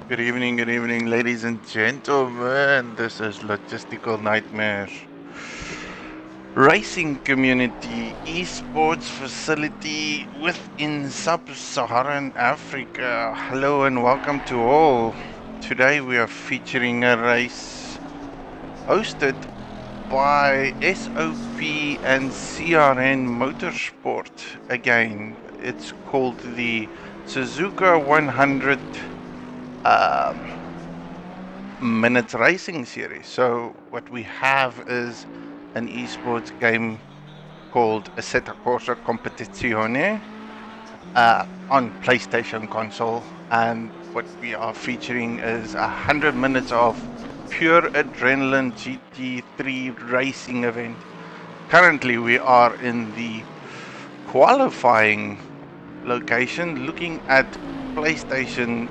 Good evening, ladies and gentlemen. This is Logistical Nightmare. Racing community, esports facility within sub-Saharan Africa. Hello and welcome to all. Today we are featuring a race hosted by SOP and CRN Motorsport. Again, it's called the Suzuka 100 minutes racing series. So what we have is an esports game called Assetto Corsa Competizione on PlayStation console, and what we are featuring is 100 minutes of pure adrenaline GT3 racing event. Currently we are in the qualifying location looking at PlayStation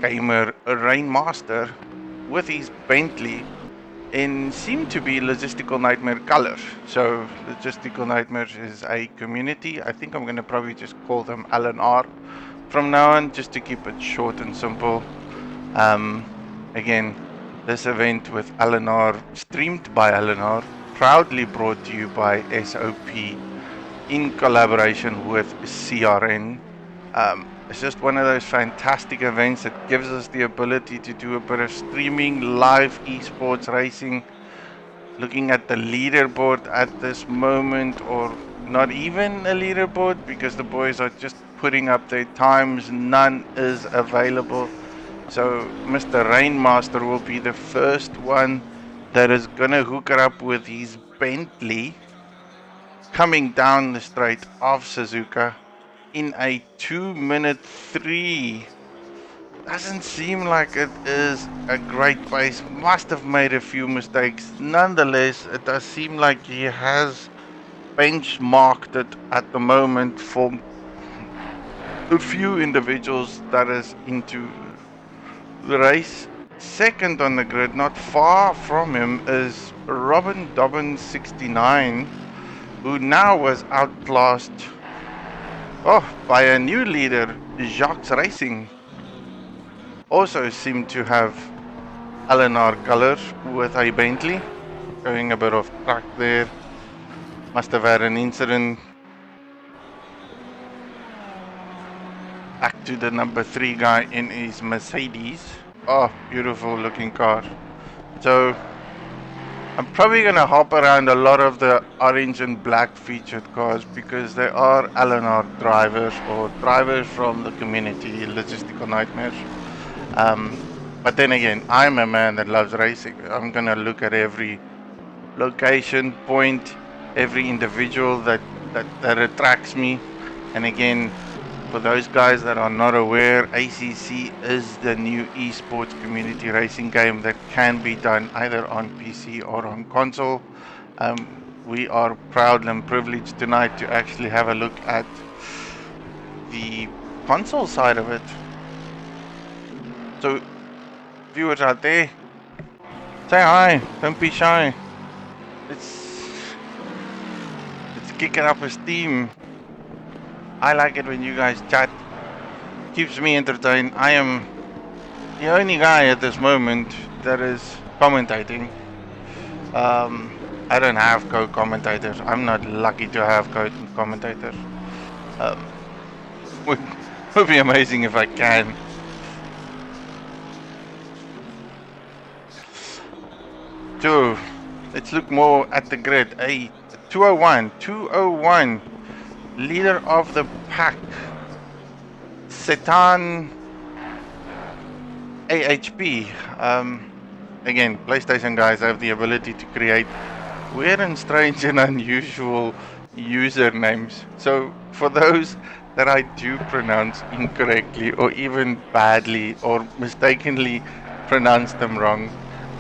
gamer Rainmaster with his Bentley in seem to be Logistical Nightmare color. So Logistical Nightmare is a community. I think I'm going to probably just call them LNR from now on, just to keep it short and simple. Again, this event with LNR, streamed by LNR, proudly brought to you by SOP in collaboration with CRN. It's just one of those fantastic events that gives us the ability to do a bit of streaming live esports racing, looking at the leaderboard at this moment, or not even a leaderboard because the boys are just putting up their times. None is available. So Mr. Rainmaster will be the first one that is gonna hook it up with his Bentley coming down the straight of Suzuka in a 2-minute 3. Doesn't seem like it is a great pace. Must have made a few mistakes. Nonetheless, it does seem like he has benchmarked it at the moment for a few individuals that is into the race. Second on the grid, not far from him, is Robin Dobbin 69, who now was outclassed by a new leader, Jacques Racing. Also seemed to have LNR color with a Bentley, going a bit off track there. Must have had an incident. Back to the number 3 guy in his Mercedes. Oh, beautiful looking car. So I'm probably gonna hop around a lot of the orange and black featured cars because they are LNR drivers or drivers from the community, Logistical Nightmares. But then again, I'm a man that loves racing. I'm gonna look at every location, point, every individual that attracts me. And again, for those guys that are not aware, ACC is the new esports community racing game that can be done either on PC or on console. We are proud and privileged tonight to actually have a look at the console side of it. So, viewers out there, say hi, don't be shy. Let's kick it up a steam. I like it when you guys chat. Keeps me entertained. I am the only guy at this moment that is commentating. I don't have co-commentators. I'm not lucky to have co-commentators. Would be amazing if I can. So, let's look more at the grid. 201. Leader of the pack, Setan AHP. Again, PlayStation guys have the ability to create weird and strange and unusual usernames. So for those that I do pronounce incorrectly or even badly or mistakenly pronounce them wrong,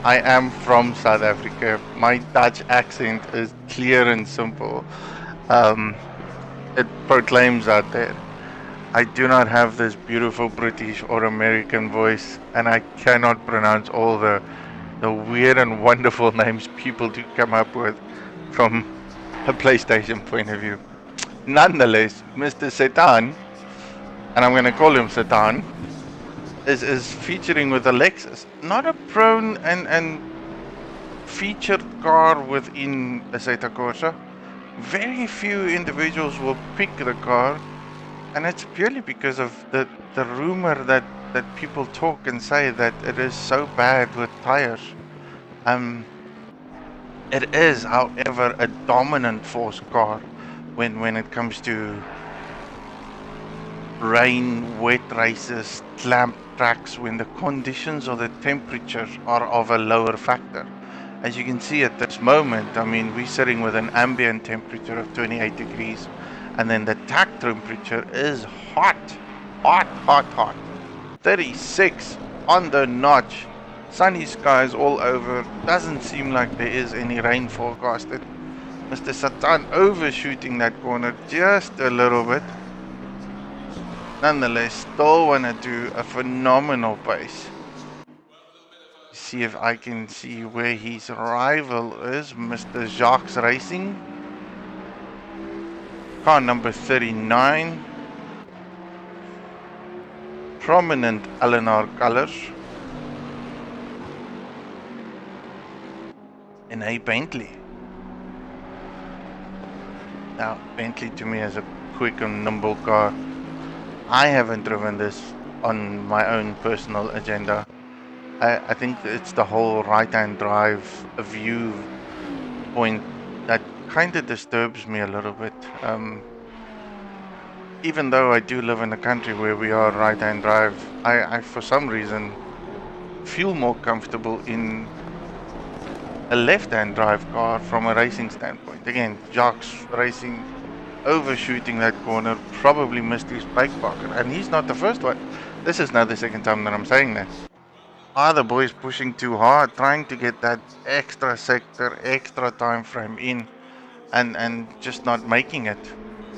I am from South Africa. My Dutch accent is clear and simple. It proclaims out there. I do not have this beautiful British or American voice, and I cannot pronounce all the weird and wonderful names people do come up with from a PlayStation point of view. Nonetheless, Mr. Setan, and I'm going to call him Setan, is featuring with a Lexus. Not a prone and featured car within Assetto Corsa. Very few individuals will pick the car, and it's purely because of the rumor that people talk and say that it is so bad with tires. It is, however, a dominant force car when it comes to rain, wet races, clamp tracks, when the conditions or the temperatures are of a lower factor. As you can see at this moment, I mean, we're sitting with an ambient temperature of 28 degrees, and then the track temperature is hot, hot, hot, hot. 36 on the notch. Sunny skies all over. Doesn't seem like there is any rain forecasted. Mr. Satan overshooting that corner just a little bit. Nonetheless, still want to do a phenomenal pace. See if I can see where his rival is, Mr. Jacques Racing. Car number 39. Prominent LNR colors. In a Bentley. Now, Bentley to me is a quick and nimble car. I haven't driven this on my own personal agenda. I think it's the whole right-hand drive view point that kind of disturbs me a little bit. Even though I do live in a country where we are right-hand drive, I for some reason feel more comfortable in a left-hand drive car from a racing standpoint. Again, Jacques Racing overshooting that corner, probably missed his brake pocket, and he's not the first one. This is now the second time that I'm saying that. Are the boys pushing too hard, trying to get that extra sector, extra time frame in, and just not making it?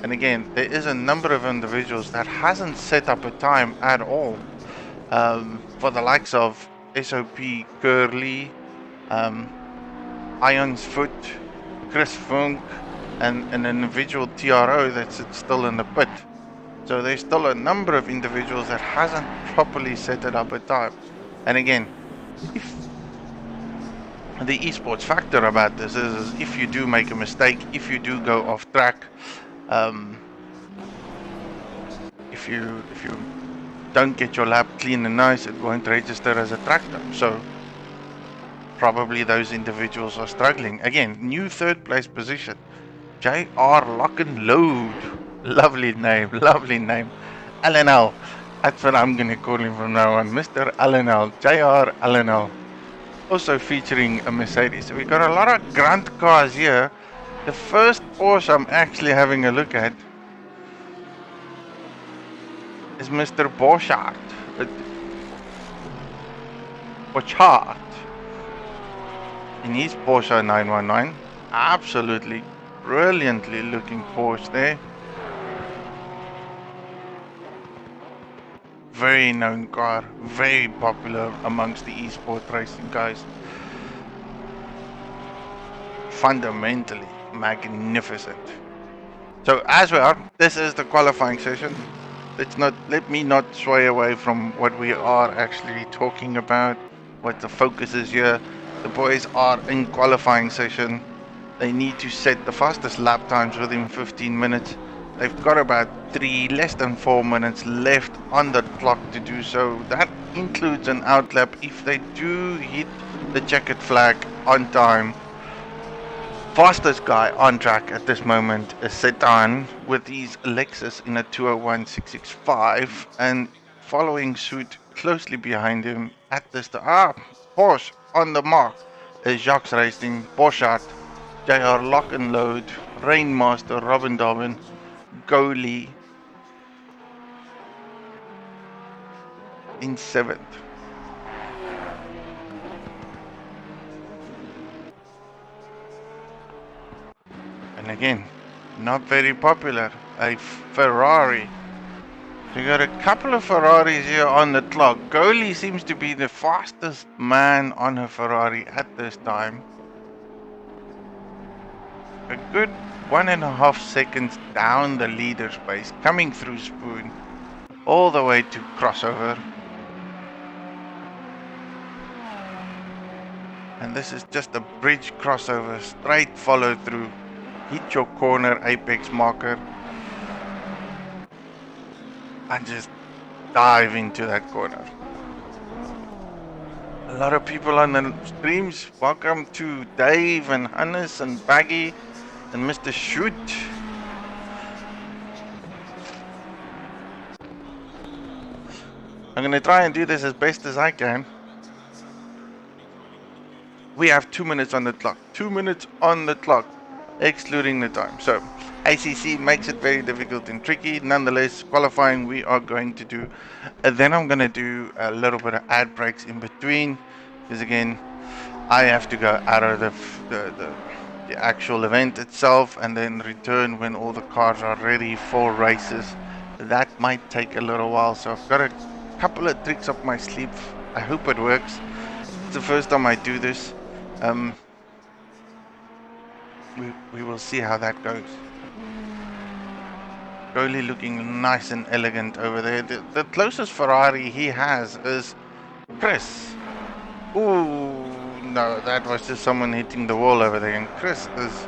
And again, there is a number of individuals that hasn't set up a time at all. For the likes of SOP Curly, Ion's Foot, Chris Funk, and an individual TRO that's still in the pit. So there's still a number of individuals that hasn't properly set it up a time. And again, if the esports factor about this is if you do make a mistake, if you do go off track, if you don't get your lap clean and nice, it won't register as a track time. So probably those individuals are struggling. Again, new third place position, JR Lock and Load. Lovely name, lovely name. LNL. That's what I'm going to call him from now on. Mr. LNL, JR LNL. Also featuring a Mercedes. So we got a lot of Gran cars here. The first Porsche I'm actually having a look at is Mr. Borchardt. Borchardt. In his Porsche 919. Absolutely brilliantly looking Porsche there. Very known car, very popular amongst the esports racing guys. Fundamentally magnificent. So as we are, this is the qualifying session. Let me not sway away from what we are actually talking about, what the focus is here. The boys are in qualifying session. They need to set the fastest lap times within 15 minutes. They've got about less than 4 minutes left on the clock to do so. That includes an outlap if they do hit the checkered flag on time. Fastest guy on track at this moment is Setan with his Lexus in a 201.665, and following suit closely behind him at this Porsche on the mark is Jacques Racing, Borchardt, JR Lock and Load, Rainmaster, Robin Dobbin, Goalie in 7th. And again, not very popular, a Ferrari. We got a couple of Ferraris here on the clock. Goalie seems to be the fastest man on a Ferrari at this time. A good 1.5 seconds down the leader space, coming through Spoon, all the way to crossover. And this is just a bridge crossover, straight follow through. Hit your corner apex marker and just dive into that corner. A lot of people on the streams. Welcome to Dave and Hannes and Baggy and Mr. Shoot. I'm gonna try and do this as best as I can. We have 2 minutes on the clock. 2 minutes on the clock, excluding the time. So ACC makes it very difficult and tricky. Nonetheless, qualifying we are going to do. Then I'm gonna do a little bit of ad breaks in between, because again, I have to go out of the actual event itself and then return when all the cars are ready for races. That might take a little while, so I've got a couple of tricks up my sleeve. I hope it works. It's the first time I do this. We will see how that goes. Goalie looking nice and elegant over there. The closest Ferrari he has is Chris. Ooh, no, that was just someone hitting the wall over there. And Chris is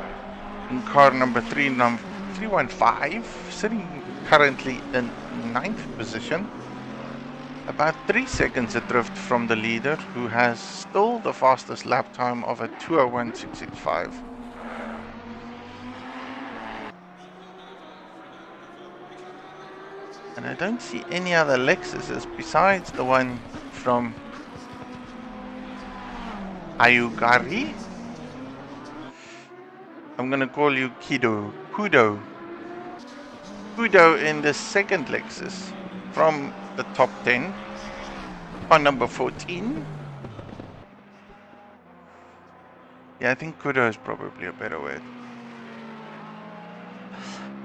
in car number 315, sitting currently in 9th position. About 3 seconds adrift from the leader, who has still the fastest lap time of a 2:01.665. And I don't see any other Lexuses besides the one from Ayugari. I'm gonna call you Kudo in the second Lexus from the top 10 on number 14. Yeah, I think Kudo is probably a better word.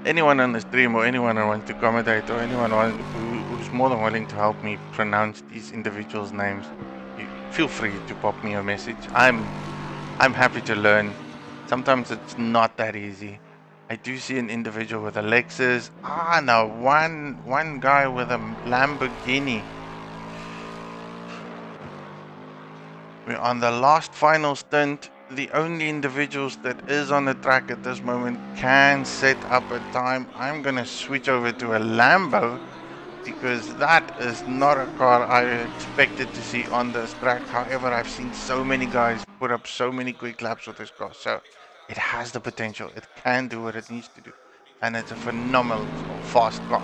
Anyone on the stream or anyone who wants to commentate or anyone who's more than willing to help me pronounce these individuals' names, feel free to pop me a message. I'm happy to learn. Sometimes it's not that easy. I do see an individual with a Lexus. No, one guy with a Lamborghini. We're on the last final stint. The only individuals that is on the track at this moment can set up a time. I'm gonna switch over to a Lambo, because that is not a car I expected to see on this track. However, I've seen so many guys put up so many quick laps with this car, so it has the potential. It can do what it needs to do, and it's a phenomenal fast car.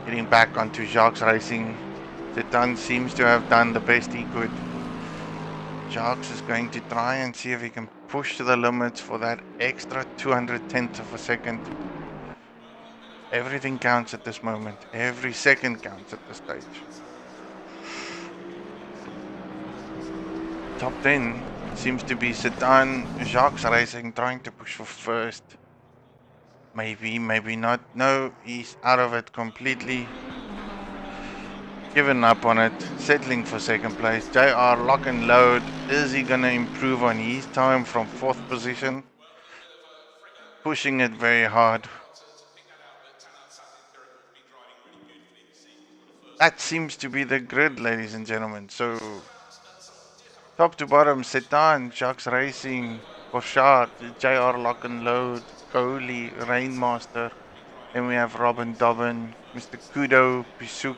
Getting back onto Jacques Racing, Zetan seems to have done the best he could. Jacques is going to try and see if he can push to the limits for that extra 200th of a second. Everything counts at this moment. Every second counts at this stage. Top 10 seems to be Sedan, Jacques Racing trying to push for first. Maybe, maybe not. No, he's out of it completely. Given up on it. Settling for second place. JR lock and load. Is he going to improve on his time from 4th position? Pushing it very hard. That seems to be the grid, ladies and gentlemen. So, top to bottom, Sedan, Jacques Racing, Porsche, JR Lock and Load, Kohli, Rainmaster. Then we have Robin Dobbin, Mr. Kudo, Pisuk,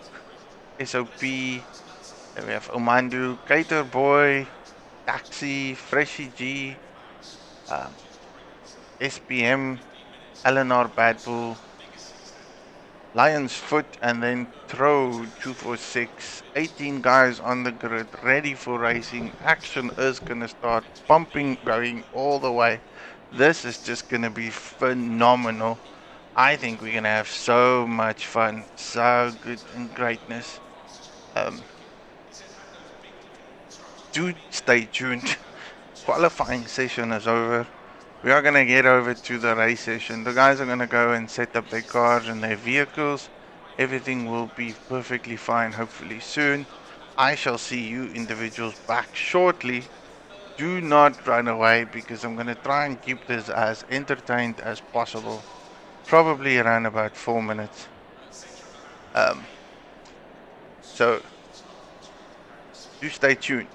SOP. Then we have Omandu, Cater Boy, Taxi, Freshy G, SPM, LNR Bad Bull, Lion's Foot, and then Throw 246. 18 guys on the grid, ready for racing. Action is gonna start pumping, going all the way. This is just gonna be phenomenal. I think we're gonna have so much fun, so good and greatness. Do stay tuned. Qualifying session is over. We are going to get over to the race session. The guys are going to go and set up their cars and their vehicles. Everything will be perfectly fine, hopefully soon. I shall see you individuals back shortly. Do not run away, because I'm going to try and keep this as entertained as possible. Probably around about 4 minutes. So, do stay tuned.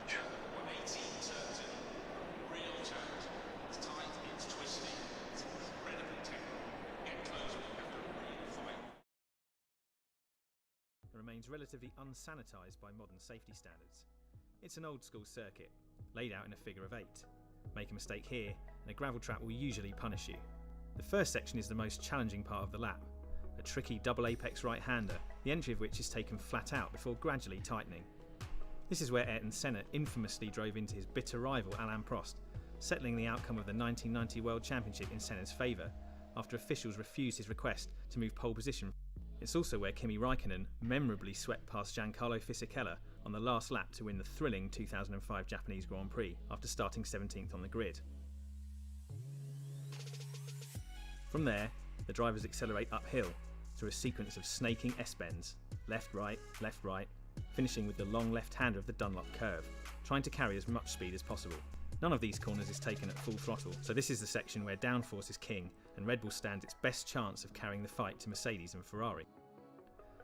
remains relatively unsanitised by modern safety standards. It's an old school circuit, laid out in a figure of 8. Make a mistake here, and a gravel trap will usually punish you. The first section is the most challenging part of the lap, a tricky double apex right-hander, the entry of which is taken flat out before gradually tightening. This is where Ayrton Senna infamously drove into his bitter rival Alain Prost, settling the outcome of the 1990 World Championship in Senna's favour, after officials refused his request to move pole position. It's also where Kimi Raikkonen memorably swept past Giancarlo Fisichella on the last lap to win the thrilling 2005 Japanese Grand Prix after starting 17th on the grid. From there, the drivers accelerate uphill through a sequence of snaking S-bends, left, right, finishing with the long left-hander of the Dunlop curve, trying to carry as much speed as possible. None of these corners is taken at full throttle, so this is the section where downforce is king and Red Bull stands its best chance of carrying the fight to Mercedes and Ferrari.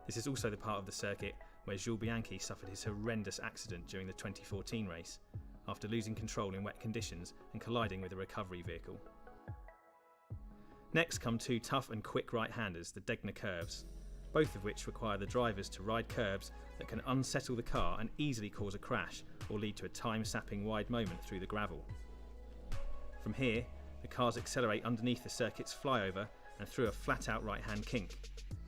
This is also the part of the circuit where Jules Bianchi suffered his horrendous accident during the 2014 race, after losing control in wet conditions and colliding with a recovery vehicle. Next come two tough and quick right-handers, the Degner curves, both of which require the drivers to ride curbs that can unsettle the car and easily cause a crash or lead to a time-sapping wide moment through the gravel. From here, the cars accelerate underneath the circuit's flyover and through a flat-out right-hand kink,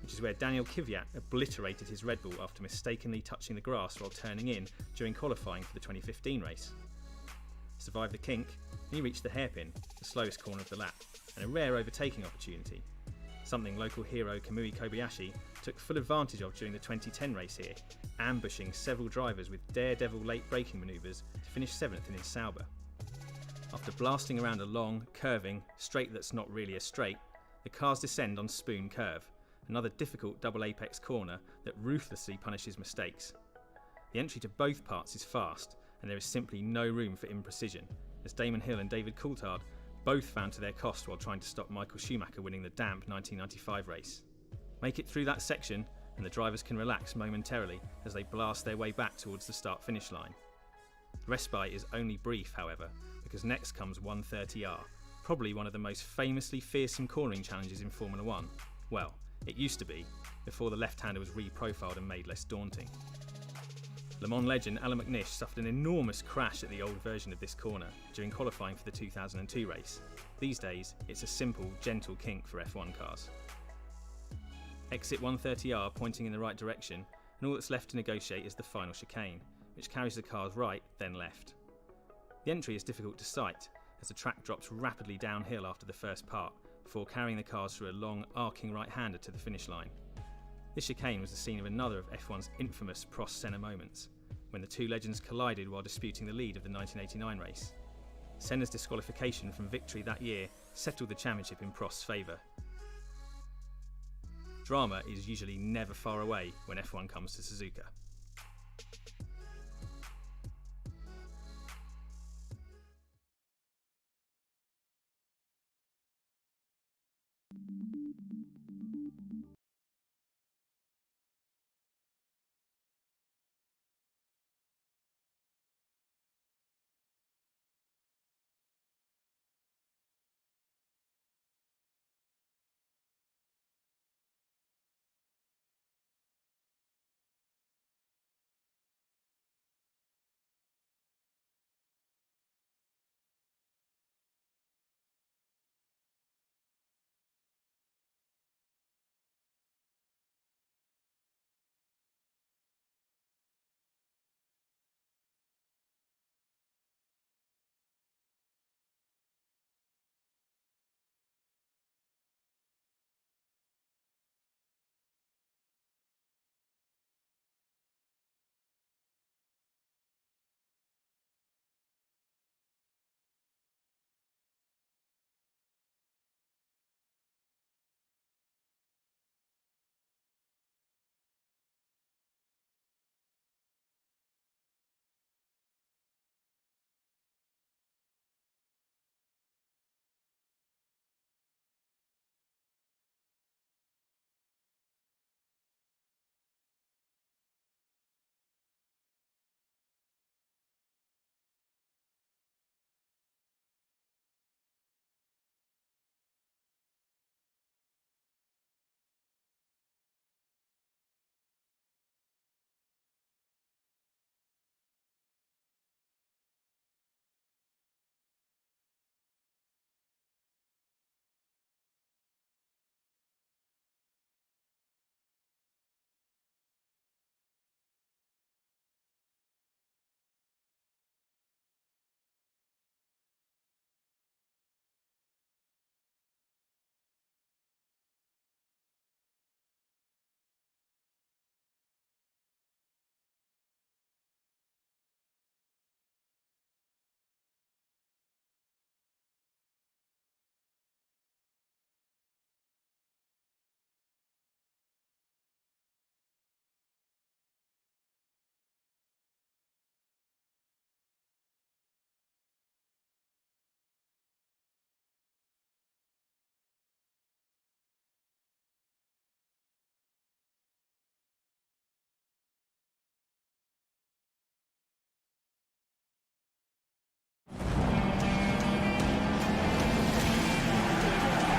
which is where Daniel Kvyat obliterated his Red Bull after mistakenly touching the grass while turning in during qualifying for the 2015 race. Survived the kink, and he reached the hairpin, the slowest corner of the lap, and a rare overtaking opportunity, something local hero Kamui Kobayashi took full advantage of during the 2010 race here, ambushing several drivers with daredevil late braking manoeuvres to finish 7th in his Sauber. After blasting around a long, curving, straight that's not really a straight, the cars descend on Spoon Curve, another difficult double apex corner that ruthlessly punishes mistakes. The entry to both parts is fast, and there is simply no room for imprecision, as Damon Hill and David Coulthard both found to their cost while trying to stop Michael Schumacher winning the damp 1995 race. Make it through that section and the drivers can relax momentarily as they blast their way back towards the start-finish line. Respite is only brief, however, because next comes 130R, probably one of the most famously fearsome cornering challenges in Formula 1. Well, it used to be, before the left-hander was re-profiled and made less daunting. Le Mans legend Alan McNish suffered an enormous crash at the old version of this corner during qualifying for the 2002 race. These days, it's a simple, gentle kink for F1 cars. Exit 130R pointing in the right direction, and all that's left to negotiate is the final chicane, which carries the cars right, then left. The entry is difficult to sight, as the track drops rapidly downhill after the first part, before carrying the cars through a long, arcing right-hander to the finish line. This chicane was the scene of another of F1's infamous Prost-Senna moments, when the two legends collided while disputing the lead of the 1989 race. Senna's disqualification from victory that year settled the championship in Prost's favour. Drama is usually never far away when F1 comes to Suzuka.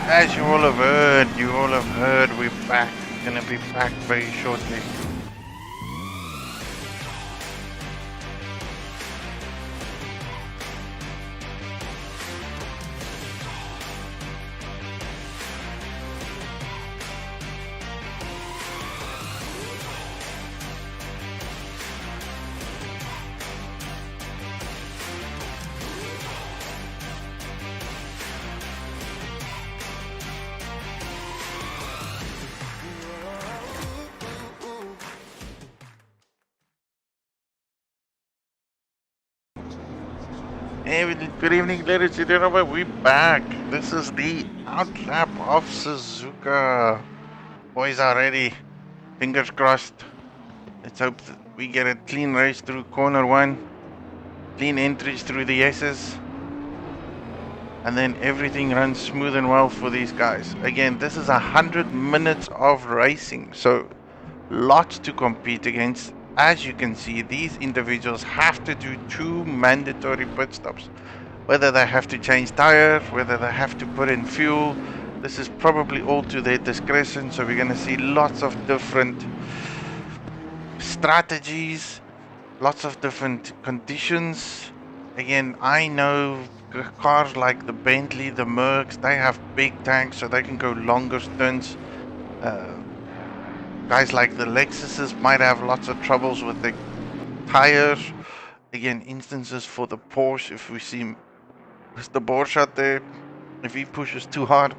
As you all have heard, we're back. We're gonna be back very shortly. Hey, good evening, ladies and gentlemen. We're back. This is the outlap of Suzuka. Boys are ready. Fingers crossed. Let's hope that we get a clean race through corner one. Clean entries through the S's. And then everything runs smooth and well for these guys. Again, this is 100 minutes of racing. So, lots to compete against. As you can see, these individuals have to do 2 mandatory pit stops. Whether they have to change tires, whether they have to put in fuel, this is probably all to their discretion. So we're going to see lots of different strategies, lots of different conditions. Again, I know cars like the Bentley, the Mercs, they have big tanks so they can go longer stints. Guys like the Lexuses might have lots of troubles with the tires. Again, instances for the Porsche, if we see Mr. Porsche out there, if he pushes too hard,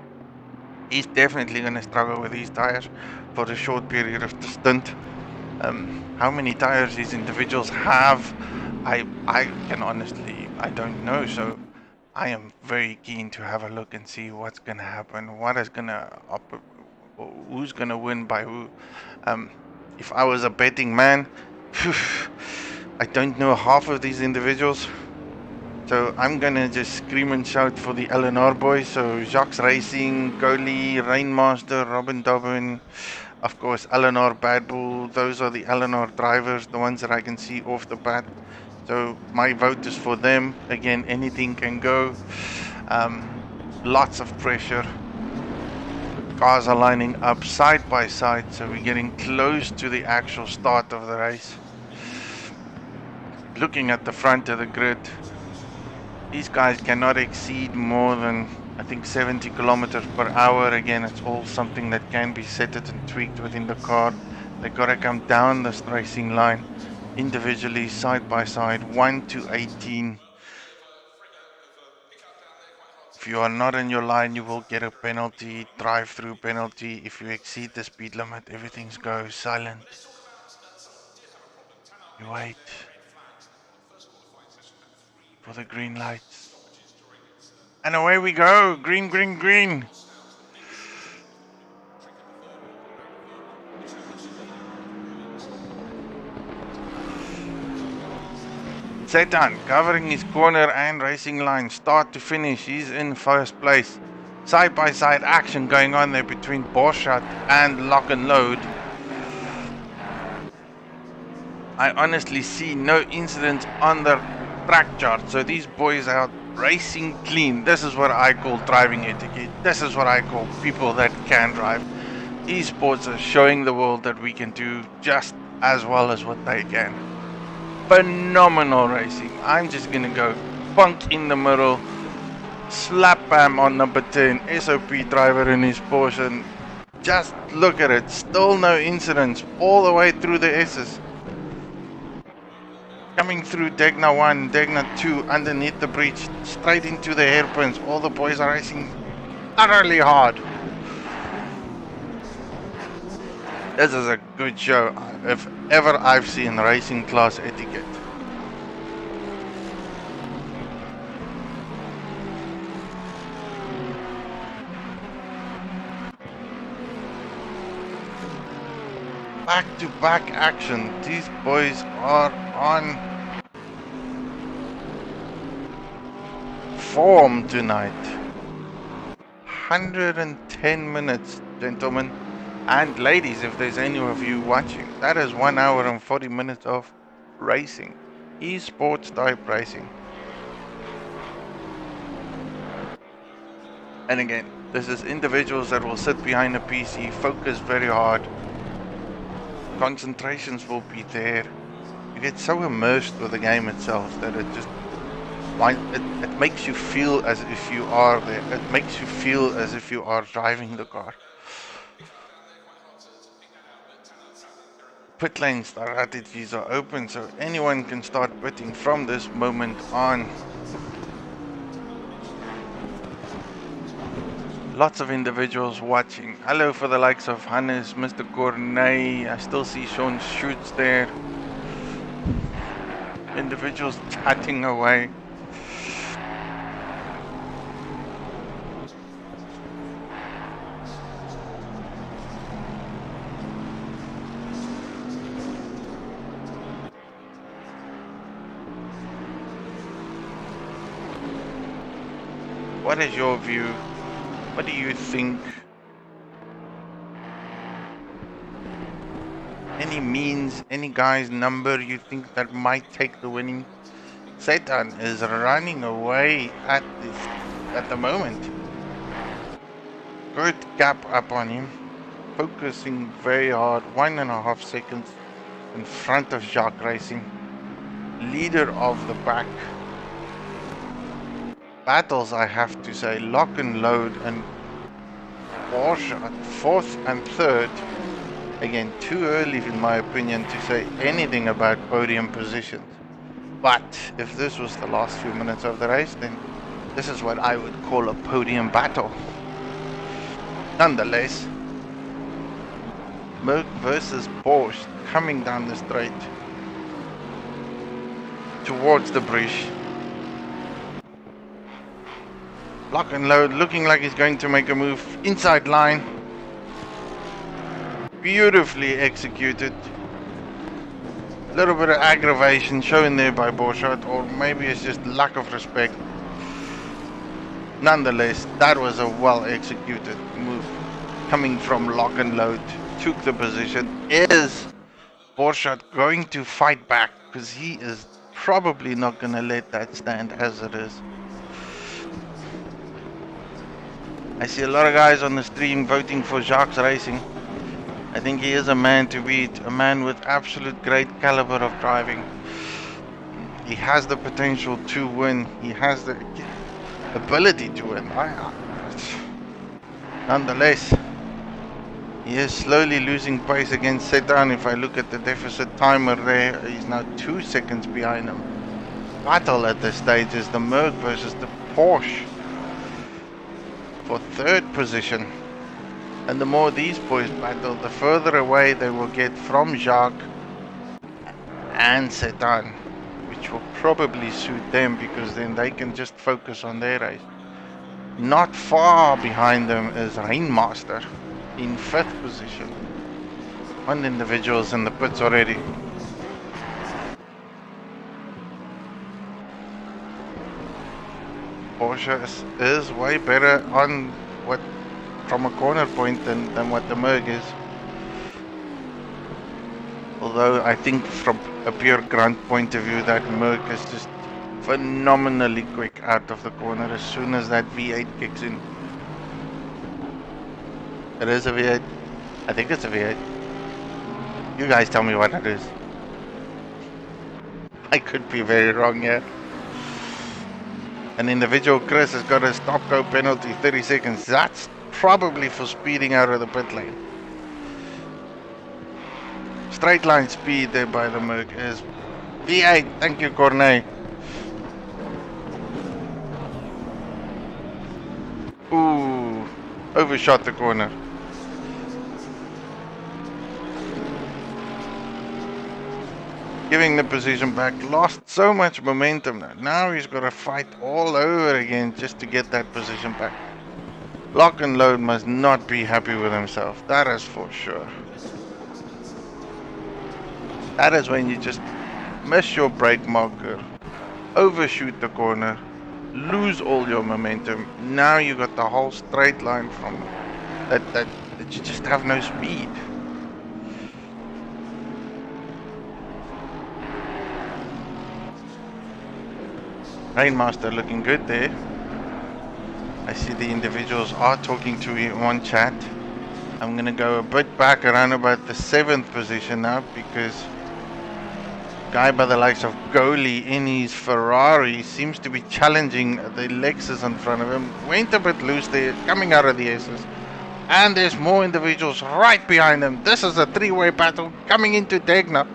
he's definitely going to struggle with these tires for a short period of the stint. How many tires these individuals have, I can honestly, I don't know. So I am very keen to have a look and see what's going to happen, what is going to who's going to win by who. If I was a betting man, I don't know half of these individuals. So I'm going to just scream and shout for the LNR boys. So Jacques Racing, Coley, Rainmaster, Robin Dobbin, of course LNR Bad Bull. Those are the LNR drivers, the ones that I can see off the bat. So my vote is for them. Again, anything can go. Lots of pressure. Cars are lining up side by side, so we're getting close to the actual start of the race. Looking at the front of the grid, these guys cannot exceed more than, I think, 70 kilometers per hour. Again, it's all something that can be set and tweaked within the car. They gotta come down this racing line individually, side by side, 1 to 18. If you are not in your line, you will get a penalty, drive-through penalty. If you exceed the speed limit, everything goes silent. You wait for the green lights. And away we go. Green, green, green. Setan covering his corner and racing line, start to finish. He's in first place. Side by side action going on there between Porsche and Lock and Load. I honestly see no incidents on the track chart. So these boys are racing clean. This is what I call driving etiquette. This is what I call people that can drive. Esports are showing the world that we can do just as well as what they can. Phenomenal racing. I'm just gonna go bunk in the middle, slap bam on number 10, SOP driver in his Porsche, and just look at it. Still no incidents all the way through the S's. Coming through Degna 1, Degna 2, underneath the breach, straight into the hairpins. All the boys are racing thoroughly hard. This is a good show, if ever I've seen racing class etiquette. Back-to-back action. These boys are on form tonight. 110 minutes, gentlemen. And ladies, if there's any of you watching, that is 1 hour and 40 minutes of racing. Esports type racing. And again, This is individuals that will sit behind a PC, focus very hard. Concentrations will be there. You get so immersed with the game itself that it just it makes you feel as if you are there. It makes you feel as if you are driving the car. Pit lane strategies are open, so anyone can start pitting from this moment on. Lots of individuals watching. Hello for the likes of Hannes, Mr. Cornet. I still see Sean Shoots there. Individuals chatting away. What is your view? What do you think? Any means, any guy's number you think that might take the winning? Satan is running away at the moment. Good gap up on him. Focusing very hard. 1.5 seconds in front of Jacques Racing. Leader of the pack. Battles, I have to say. Lock and load and Porsche at 4th and 3rd. Again, too early in my opinion to say anything about podium positions. But if this was the last few minutes of the race, then this is what I would call a podium battle. Nonetheless, Merc versus Porsche coming down the straight towards the bridge. Lock and load, looking like he's going to make a move inside line. Beautifully executed. A little bit of aggravation shown there by Porsche, or maybe it's just lack of respect. Nonetheless, that was a well executed move. Coming from lock and load, took the position. Is Porsche going to fight back? Because he is probably not going to let that stand as it is. I see a lot of guys on the stream voting for Jacques Racing. I think he is a man to beat, a man with absolute great caliber of driving. He has the potential to win. He has the ability to win. Nonetheless, he is slowly losing pace against Setan. If I look at the deficit timer there, he's now 2 seconds behind him. Battle at this stage is the Merc versus the Porsche for 3rd position. And the more these boys battle, the further away they will get from Jacques and Setan, which will probably suit them because then they can just focus on their race. Not far behind them is Rainmaster in 5th position. One individual's in the pits already. Porsche is way better on what from a corner point than what the Merc is. Although I think from a pure grunt point of view, that Merc is just phenomenally quick out of the corner as soon as that V8 kicks in. It is a V8. I think it's a V8. You guys tell me what it is. I could be very wrong here. An individual Chris has got a stop-go penalty, 30 seconds. That's probably for speeding out of the pit lane. Straight line speed there by the Merc is V8. Thank you, Cornet. Ooh, overshot the corner. Giving the position back, lost so much momentum now. Now he's got to fight all over again just to get that position back. Lock and load must not be happy with himself, that is for sure. That is when you just miss your brake marker, overshoot the corner, lose all your momentum. Now you got the whole straight line from that you just have no speed. Rainmaster looking good there. I see the individuals are talking to me on chat. I'm gonna go a bit back around about the 7th position now, because guy by the likes of Goli in his Ferrari seems to be challenging the Lexus in front of him. Went a bit loose there, coming out of the S's. And there's more individuals right behind him. This is a three-way battle coming into Degna.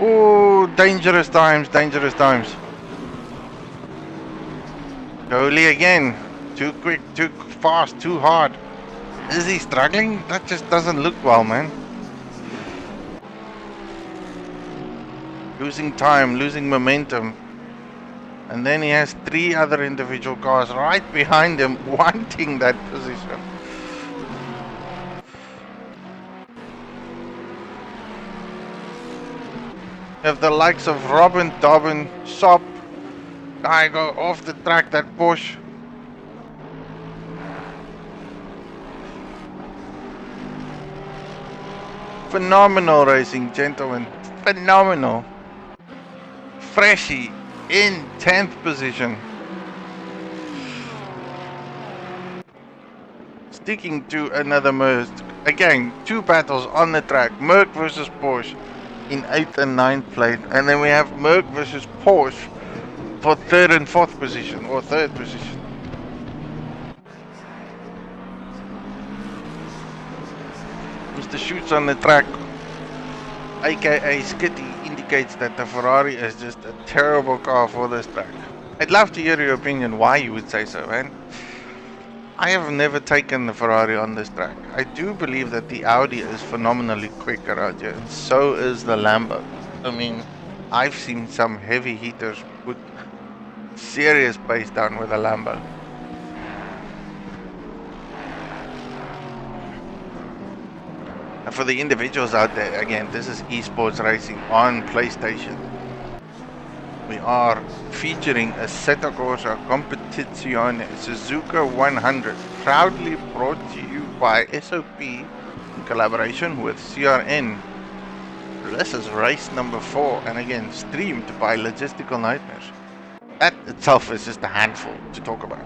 Oh, dangerous times, dangerous times. Goli again. Too quick, too fast, too hard. Is he struggling? That just doesn't look well, man. Losing time, losing momentum. And then he has 3 other individual cars right behind him wanting that position. You have the likes of Robin, Dobbin, SOP. Guy go off the track, that Porsche. Phenomenal racing, gentlemen. Phenomenal. Freshie in 10th position. Sticking to another merge. Again, 2 battles on the track. Merc versus Porsche in 8th and 9th place. And then we have Merc versus Porsche for 3rd and 4th position. Or 3rd position. Mr. Shoots on the track, aka Skitty, indicates that the Ferrari is just a terrible car for this track. I'd love to hear your opinion why you would say so, man. I have never taken the Ferrari on this track. I do believe that the Audi is phenomenally quick around here. So is the Lambo. I mean, I've seen some heavy hitters put serious pace down with a Lambo. And for the individuals out there, again, this is esports racing on PlayStation. We are featuring Assetto Corsa Competizione Suzuka 100, proudly brought to you by SOP in collaboration with CRN. This is race number 4, and again, streamed by Logistical Nightmares. That itself is just a handful to talk about.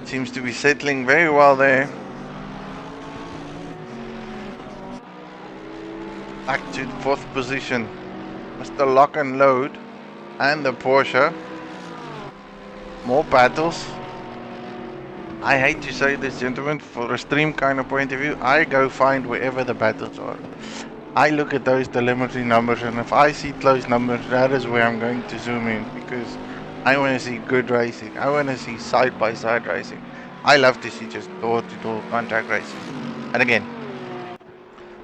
Seems to be settling very well there. Back to 4th position, Mr. Lock and Load and the Porsche. More battles. I hate to say this, gentlemen, for a stream kind of point of view, I go find wherever the battles are. I look at those telemetry numbers, and if I see close numbers, that is where I'm going to zoom in, because I want to see good racing. I want to see side-by-side racing. I love to see just door-to-door contact racing. And again,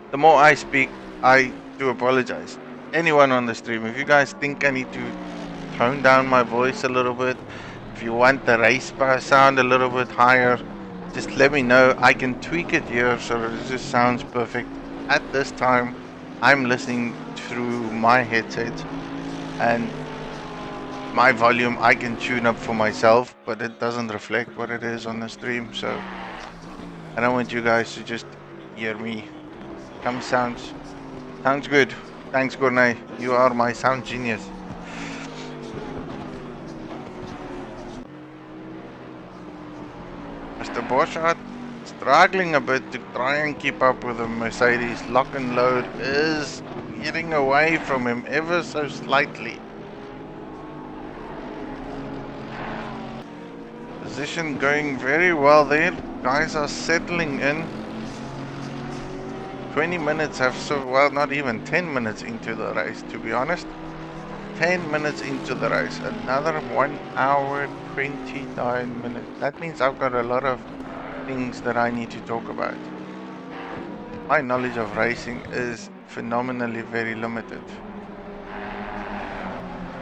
the more I speak, I do apologize. Anyone on the stream, if you guys think I need to tone down my voice a little bit, if you want the race bar sound a little bit higher, just let me know. I can tweak it here so that it just sounds perfect. At this time, I'm listening through my headset, and my volume I can tune up for myself, but it doesn't reflect what it is on the stream, so I don't want you guys to just hear me. Sounds good. Thanks, Gournay. You are my sound genius. Mr. Borchardt struggling a bit to try and keep up with the Mercedes. Lock and Load is getting away from him ever so slightly. Position going very well there. Guys are settling in. 20 minutes have well, not even 10 minutes into the race, to be honest. 10 minutes into the race. Another 1 hour 29 minutes. That means I've got a lot of things that I need to talk about. My knowledge of racing is phenomenally very limited.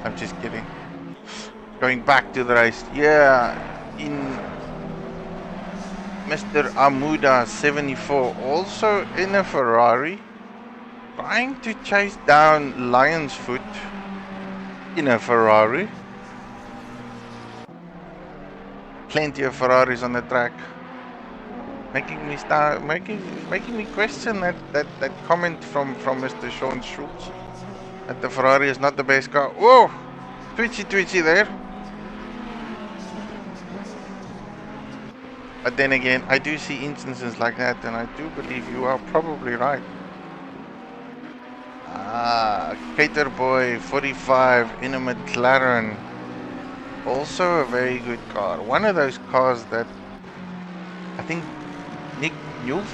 I'm just kidding. Going back to the race. Yeah, in Mr. Amuda 74, also in a Ferrari, trying to chase down Lion's Foot in a Ferrari. Plenty of Ferraris on the track, making me question that comment from Mr. Sean Schultz that the Ferrari is not the best car. Whoa! twitchy there. But then again, I do see instances like that, and I do believe you are probably right. Cater Boy 45 in a McLaren. Also a very good car. One of those cars that I think Nick Newell's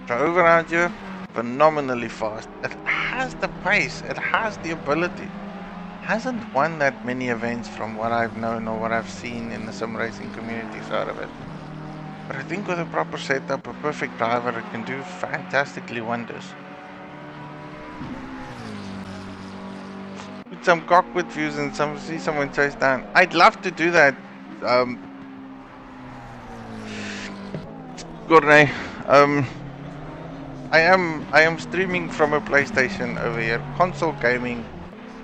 drove around here. Phenomenally fast. It has the pace. It has the ability. Hasn't won that many events from what I've known or what I've seen in the sim racing community side of it. But I think with a proper setup, a perfect driver, it can do fantastically wonders. With some cockpit views and see someone chase down. I'd love to do that. Gournay. I am streaming from a PlayStation over here. Console gaming.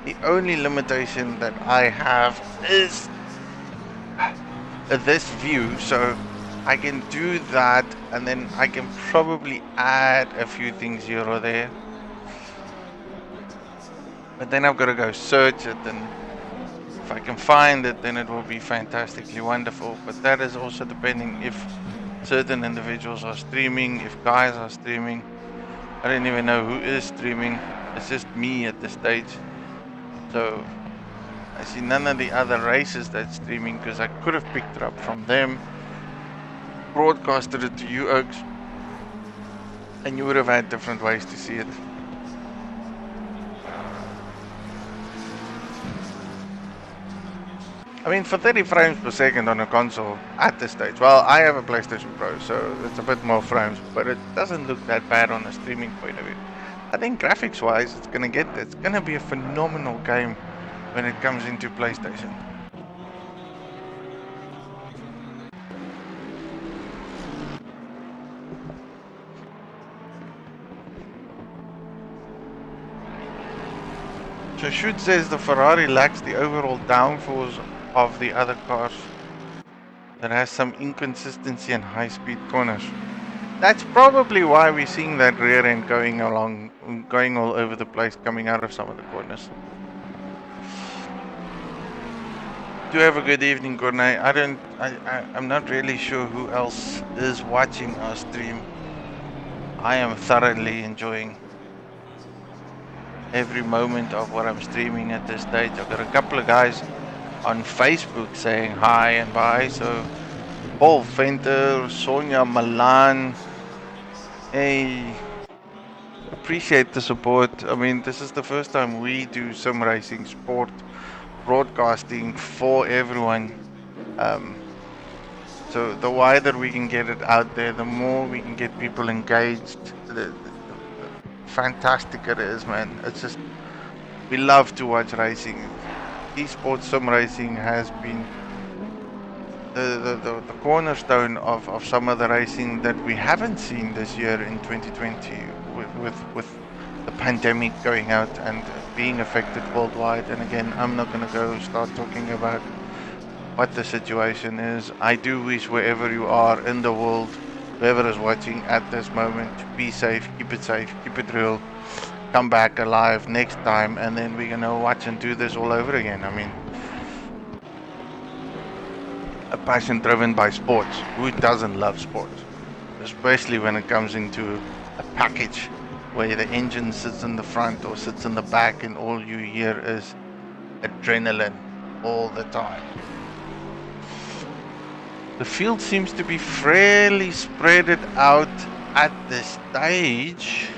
The only limitation that I have is this view, so I can do that, and then I can probably add a few things here or there. But then I've got to go search it, and if I can find it, then it will be fantastically wonderful. But that is also depending if certain individuals are streaming, if guys are streaming. I don't even know who is streaming. It's just me at this stage. So I see none of the other races that's streaming, because I could have picked it up from them, broadcasted it to you Oaks, and you would have had different ways to see it. I mean, for 30 frames per second on a console at this stage, well, I have a PlayStation Pro, so it's a bit more frames, but it doesn't look that bad on a streaming point of view. I think graphics wise, it's gonna be a phenomenal game when it comes into PlayStation. So Shoot says the Ferrari lacks the overall downforce of the other cars. That has some inconsistency and high-speed corners. That's probably why we're seeing that rear end going all over the place, coming out of some of the corners. Do have a good evening, Gournay. I'm not really sure who else is watching our stream. I am thoroughly enjoying every moment of what I'm streaming at this stage. I've got a couple of guys on Facebook saying hi and bye. So Paul Venter, Sonia Milan, hey, appreciate the support. I mean, this is the first time we do sim racing sport broadcasting for everyone. So the wider we can get it out there, the more we can get people engaged. The fantastic it is, man. It's just, we love to watch racing. Esports sim racing has been the cornerstone of some of the racing that we haven't seen this year in 2020 with the pandemic going out and being affected worldwide. And again, I'm not going to go start talking about what the situation is. I do wish wherever you are in the world, whoever is watching at this moment, be safe, keep it real, come back alive next time, and then we're going to watch and do this all over again. I mean, a passion driven by sports. Who doesn't love sports? Especially when it comes into a package where the engine sits in the front or sits in the back and all you hear is adrenaline all the time. The field seems to be fairly spread out at this stage.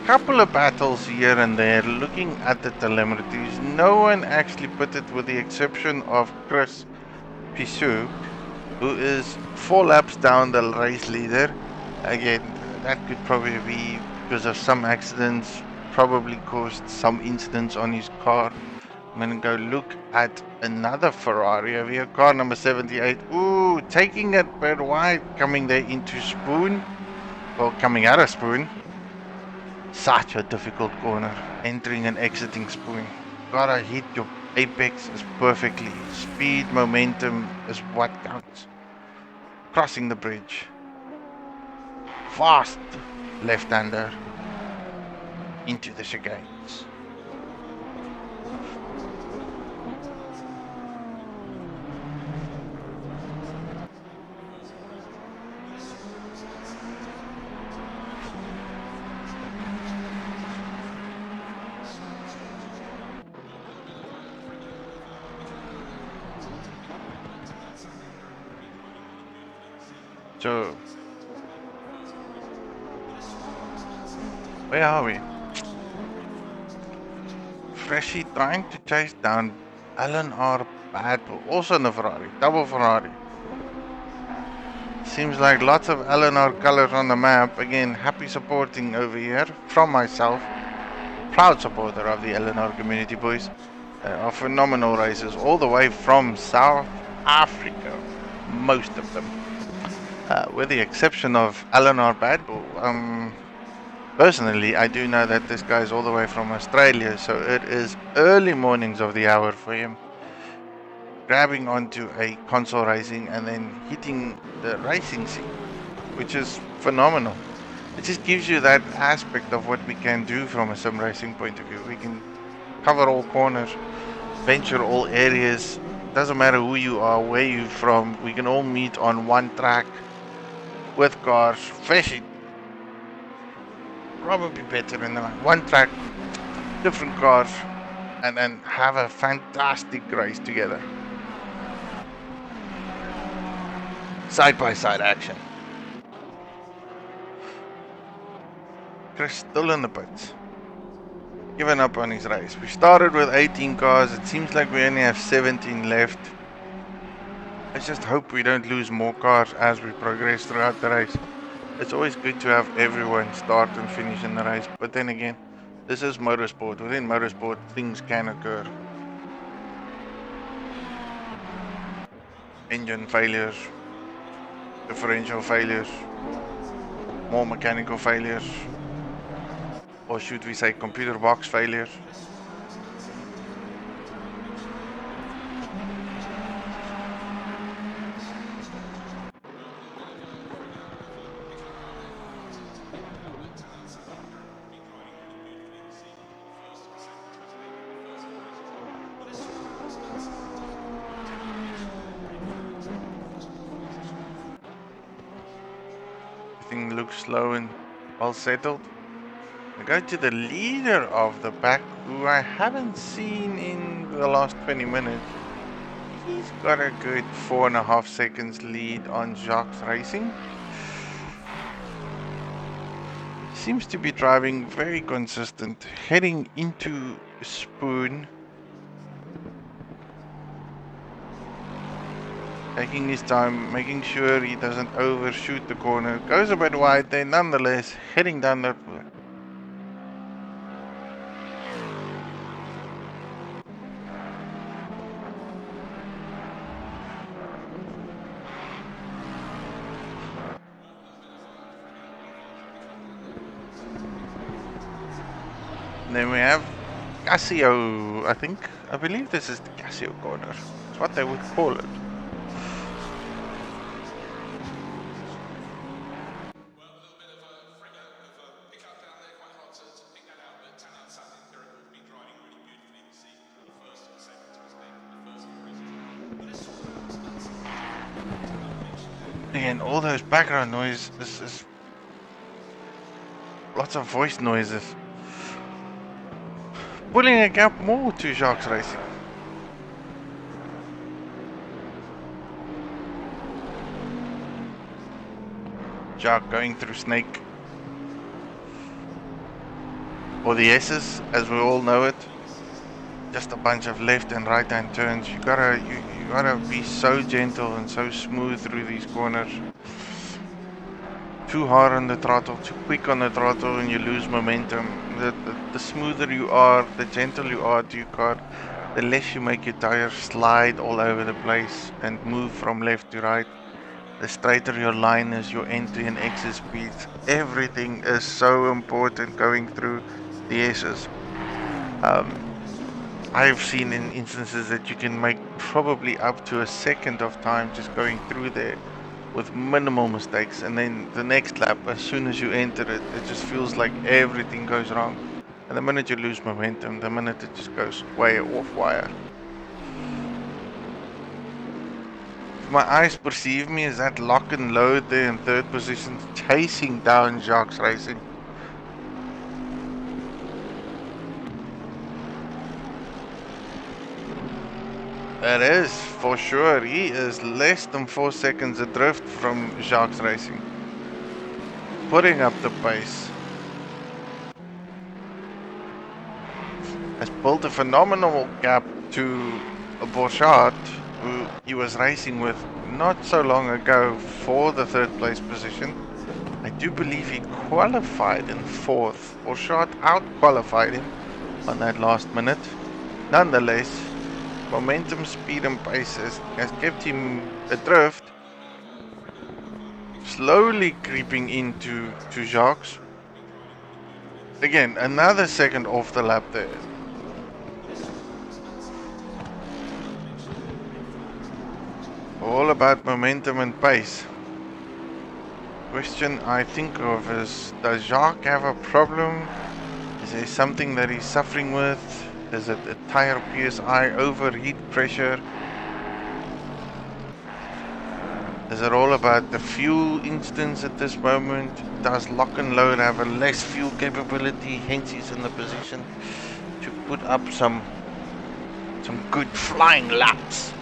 Couple of battles here and there. Looking at the telemetries, no one actually put it, with the exception of Chris Pissou, who is 4 laps down the race leader. Again, that could probably be because of some accidents, probably caused some incidents on his car. I'm gonna go look at another Ferrari over here, car number 78. Ooh, taking it bit wide, coming there into Spoon. Well, coming out of Spoon. Such a difficult corner, entering and exiting Spoon. Gotta hit your apex as perfectly. Speed, momentum is what counts. Crossing the bridge. Fast left-hander into the chicanes. So, where are we? Freshie trying to chase down LNR Battle, also in the Ferrari, double Ferrari. Seems like lots of LNR colors on the map. Again, happy supporting over here from myself. Proud supporter of the LNR community, boys. Are phenomenal racers all the way from South Africa, most of them. With the exception of LNR Bad Bull. Personally, I do know that this guy is all the way from Australia, so it is early mornings of the hour for him. Grabbing onto a console racing and then hitting the racing scene, which is phenomenal. It just gives you that aspect of what we can do from a sim racing point of view. We can cover all corners, venture all areas. Doesn't matter who you are, where you're from, we can all meet on one track with cars, especially probably better in the one track, different cars, and then have a fantastic race together. Side by side action. Chris still in the pits. Given up on his race. We started with 18 cars. It seems like we only have 17 left. Let's just hope we don't lose more cars as we progress throughout the race. It's always good to have everyone start and finish in the race. But then again, this is motorsport. Within motorsport, things can occur. Engine failures, differential failures, more mechanical failures, or should we say computer box failures. Everything looks slow and well settled. We go to the leader of the pack, who I haven't seen in the last 20 minutes. He's got a good 4.5 seconds lead on Jacques Racing. Seems to be driving very consistent, heading into Spoon. Taking his time, making sure he doesn't overshoot the corner. Goes a bit wide there, nonetheless, heading down that. Then we have Casio, I believe this is the Casio corner. That's what they would call it. Again, all those background noise, this is lots of voice noises. Pulling a gap more to Jacques Racing. Jacques going through Snake. Or the S's, as we all know it. Just a bunch of left and right hand turns. You gotta be so gentle and so smooth through these corners. Too hard on the throttle, too quick on the throttle, and you lose momentum. The smoother you are, the gentle you are to your car, the less you make your tires slide all over the place and move from left to right. The straighter your line is, your entry and exit speeds. Everything is so important going through the S's. I've seen in instances that you can make probably up to a second of time just going through there with minimal mistakes, and then the next lap, as soon as you enter it, it just feels like everything goes wrong. And the minute you lose momentum, the minute it just goes way off wire. If my eyes perceive me as that lock and load there in third position, chasing down Jacques Racing. It is, for sure. He is less than 4 seconds adrift from Jacques Racing. Putting up the pace. Has built a phenomenal gap to Porsche, who he was racing with not so long ago for the 3rd place position. I do believe he qualified in 4th. Porsche out-qualified him on that last minute. Nonetheless, momentum, speed and pace has kept him adrift, slowly creeping into Jacques. Again, another second off the lap there. All about momentum and pace. Question I think of is, does Jacques have a problem? Is there something that he's suffering with? Is it a tire PSI, overheat pressure? Is it all about the fuel instance at this moment? Does lock and load have a less fuel capability, hence he's in the position to put up some good flying laps?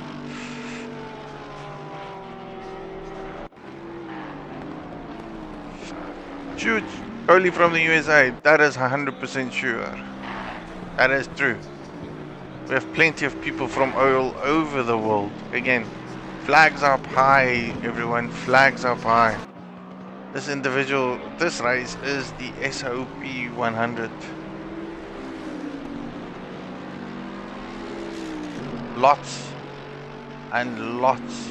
Shoot, only from the USA, that is 100% sure. That is true. We have plenty of people from all over the world. Again, flags up high, everyone, flags up high. This individual, this race is the SOP 100. Lots and lots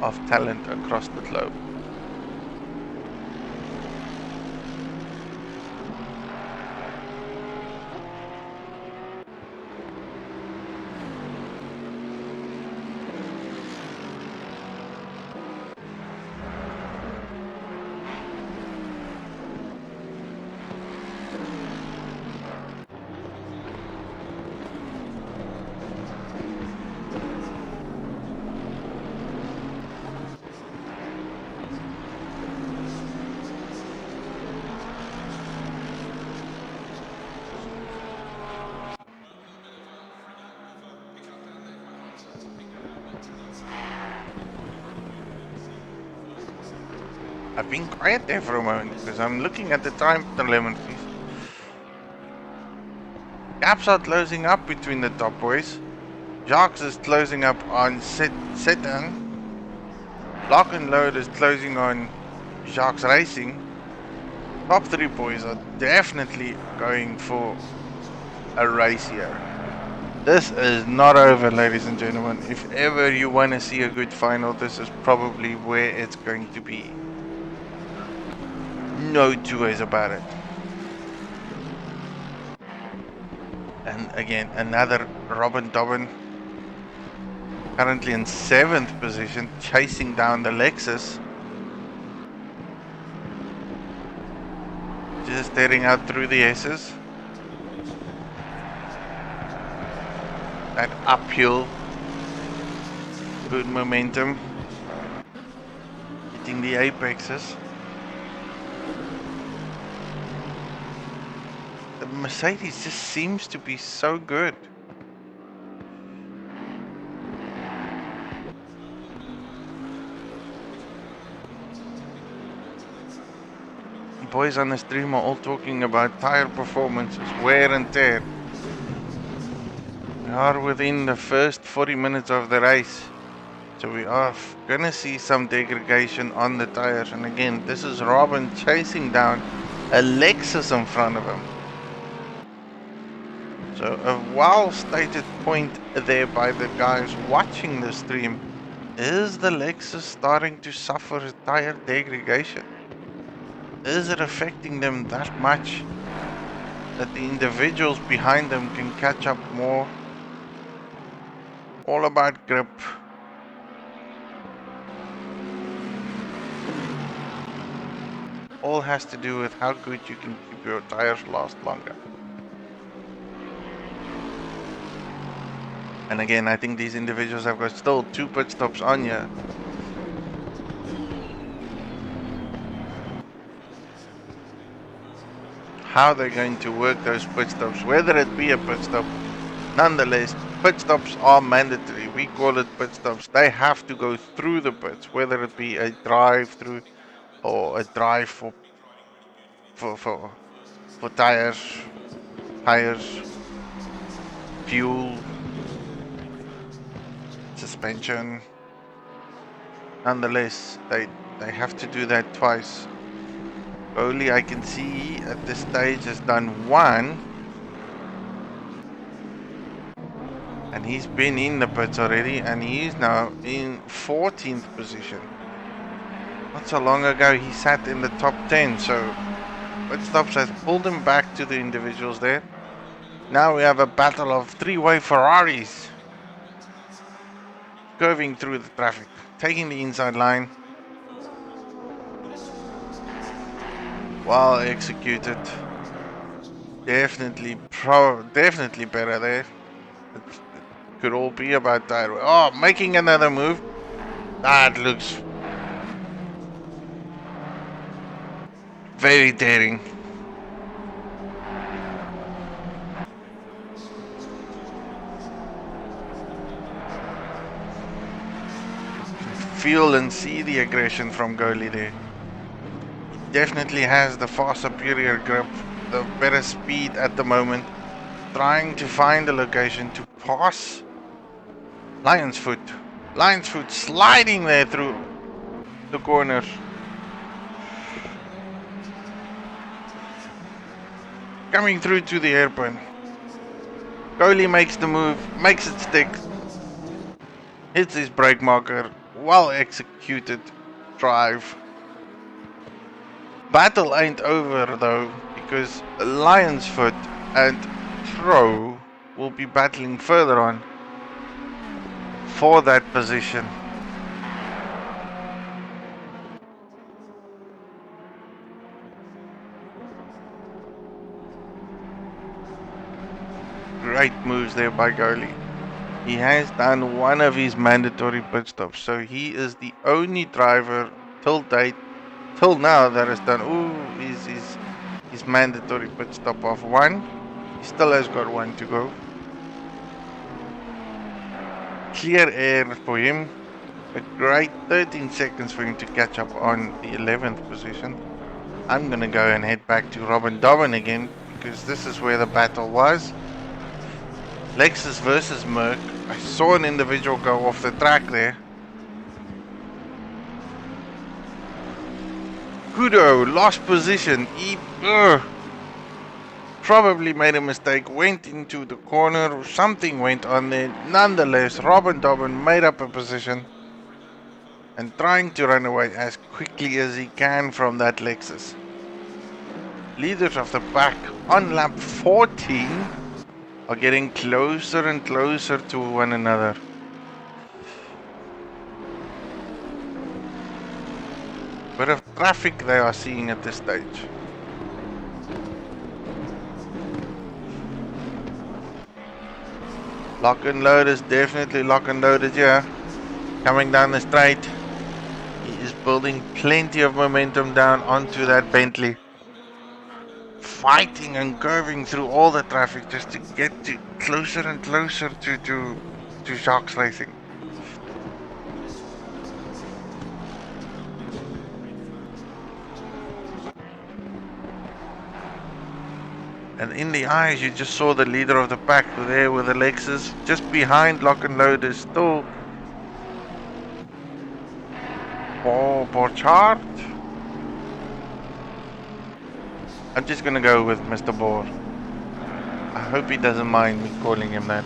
of talent across the globe. I've been quiet there for a moment because I'm looking at the time limit. Gaps are closing up between the top boys. Jacques is closing up on Setan. Lock and Load is closing on Jacques Racing. Top 3 boys are definitely going for a race here. This is not over, ladies and gentlemen. If ever you want to see a good final, this is probably where it's going to be. No two ways about it. And again, another Robin Dobbin, currently in 7th position, chasing down the Lexus. Just staring out through the S's. That uphill, good momentum, hitting the apexes. The Mercedes just seems to be so good. Boys on the stream are all talking about tire performances, wear and tear. We are within the first 40 minutes of the race, so we are gonna see some degradation on the tires. And again, this is Robin chasing down a Lexus in front of him. So a well stated point there by the guys watching the stream, is the Lexus starting to suffer tire degradation? Is it affecting them that much that the individuals behind them can catch up more? All about grip. All has to do with how good you can keep your tires last longer. And again, I think these individuals have got still 2 pit stops on here. how they're going to work those pit stops, whether it be a pit stop. Nonetheless, pit stops are mandatory. We call it pit stops. They have to go through the pits, whether it be a drive through or a drive for tires, fuel, suspension. Nonetheless, they have to do that twice. Only I can see at this stage has done one, and he's been in the pits already, and he is now in 14th position. Not so long ago he sat in the top 10, so pit stops has pulled him back to the individuals there. Now we have a battle of three-way Ferraris curving through the traffic, taking the inside line. Well executed. Definitely better there. It could all be about that. Oh, making another move. That looks very daring. Feel and see the aggression from goalie there. He definitely has the far superior grip, the better speed at the moment. Trying to find a location to pass Lion's Foot. Lion's Foot sliding there through the corner. Coming through to the hairpin. Goalie makes the move, makes it stick. Hits his brake marker. Well executed drive. Battle ain't over though, because Lion's Foot and Tro will be battling further on for that position. Great moves there by goalie. He has done one of his mandatory pit stops, so he is the only driver till now that has done his mandatory pit stop of one. He still has got one to go. Clear air for him. A great 13 seconds for him to catch up on the 11th position. I'm gonna go and head back to Robin Dobbin again, because this is where the battle was. Lexus versus Merc. I saw an individual go off the track there. Kudo lost position. He probably made a mistake, went into the corner, something went on there. Nonetheless, Robin Dobbin made up a position and trying to run away as quickly as he can from that Lexus. Leaders of the pack on lap 14 are getting closer and closer to one another. Bit of traffic they are seeing at this stage. Lock and load is definitely lock and loaded here. Coming down the straight. He is building plenty of momentum down onto that Bentley. Fighting and curving through all the traffic just to get to closer and closer to Sharks Racing. And in the eyes you just saw the leader of the pack there with the Lexus. Just behind Lock and Load is still Borchardt. I'm just gonna go with Mr. Bohr. I hope he doesn't mind me calling him that.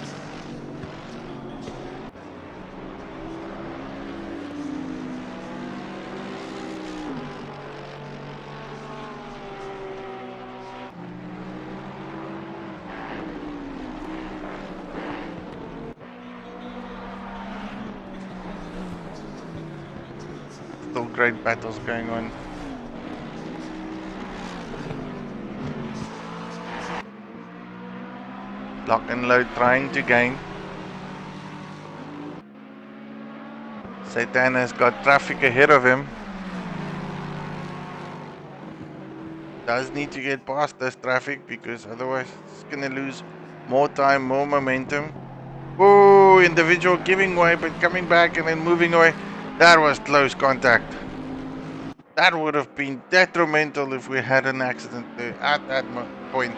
Still great battles going on. Lock and Load trying to gain. Satan has got traffic ahead of him. does need to get past this traffic because otherwise it's gonna lose more time, more momentum. Oh, individual giving way but coming back and then moving away. That was close contact. That would have been detrimental if we had an accident there at that point.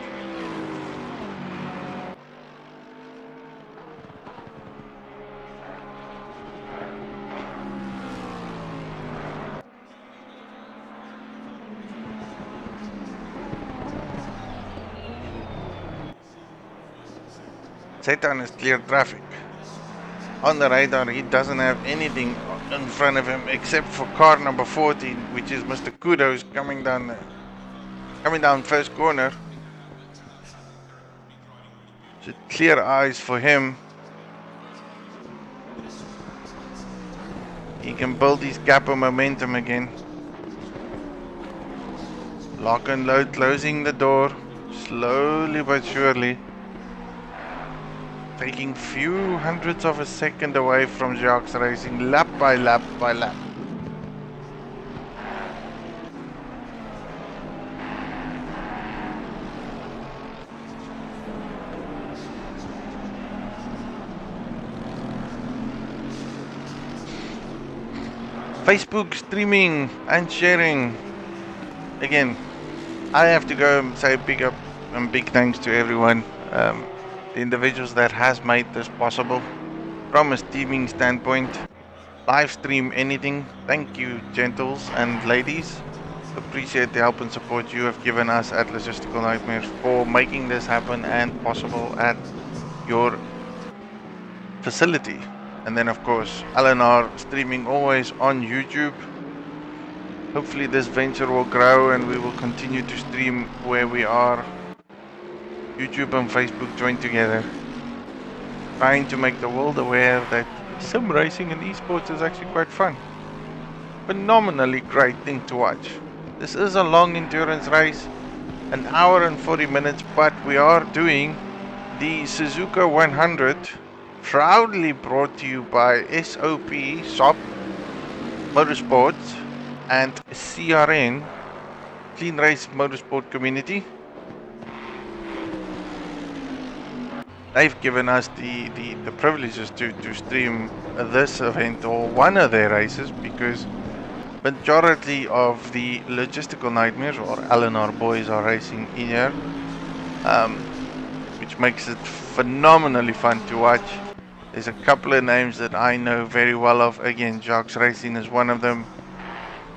Satan is clear traffic. On the radar, he doesn't have anything in front of him except for car number 14, which is Mr. Kudos coming down first corner. So clear eyes for him. He can build his gap of momentum again. Lock and load, closing the door, slowly but surely. Taking few hundredths of a second away from Jacques Racing, lap by lap by lap. Facebook streaming and sharing. Again, I have to go and say big up and big thanks to everyone. The individuals that has made this possible from a streaming standpoint. Live stream anything. Thank you, gentles and ladies. Appreciate the help and support you have given us at Logistical Nightmares for making this happen and possible at your facility. And then of course LNR streaming always on YouTube. Hopefully this venture will grow and we will continue to stream where we are. YouTube and Facebook join together, trying to make the world aware that sim racing and esports is actually quite fun. Phenomenally great thing to watch. This is a long endurance race, an hour and 40 minutes, but we are doing the Suzuka 100, proudly brought to you by SOP Motorsport and CRN, Clean Race Motorsport Community. They've given us the privileges to stream this event or one of their races because majority of the Logistical Nightmares or LNR boys are racing in here, which makes it phenomenally fun to watch. There's a couple of names that I know very well of. Again, Jacques Racing is one of them,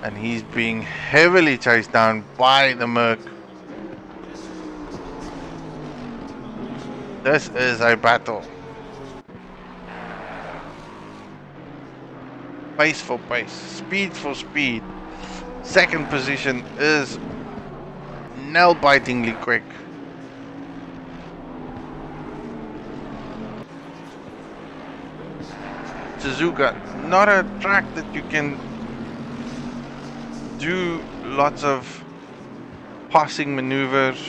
and he's being heavily chased down by the Merc. This is a battle. Pace for pace, speed for speed. Second position is nail-bitingly quick. Suzuka, not a track that you can do lots of passing maneuvers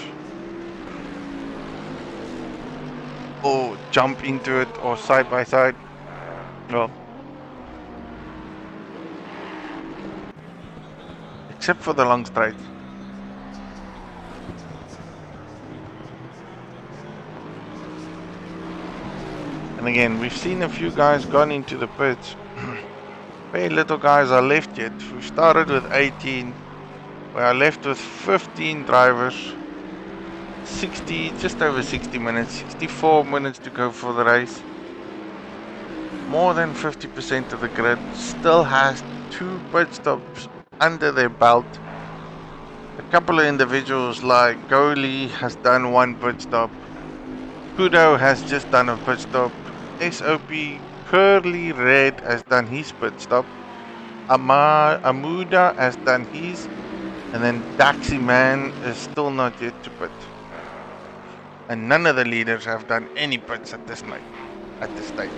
or jump into it or side by side. Well, except for the long straight. And again, we've seen a few guys gone into the pits. Very little guys are left yet. We started with 18. We are left with 15 drivers. 60, just over 60 minutes, 64 minutes to go for the race. More than 50% of the grid still has 2 pit stops under their belt. A couple of individuals like Goalie has done 1 pit stop. Kudo has just done a pit stop. SOP Curly Red has done his pit stop. Amuda has done his. And then Daxi Man is still not yet to pit. And none of the leaders have done any pits at this night, at this stage.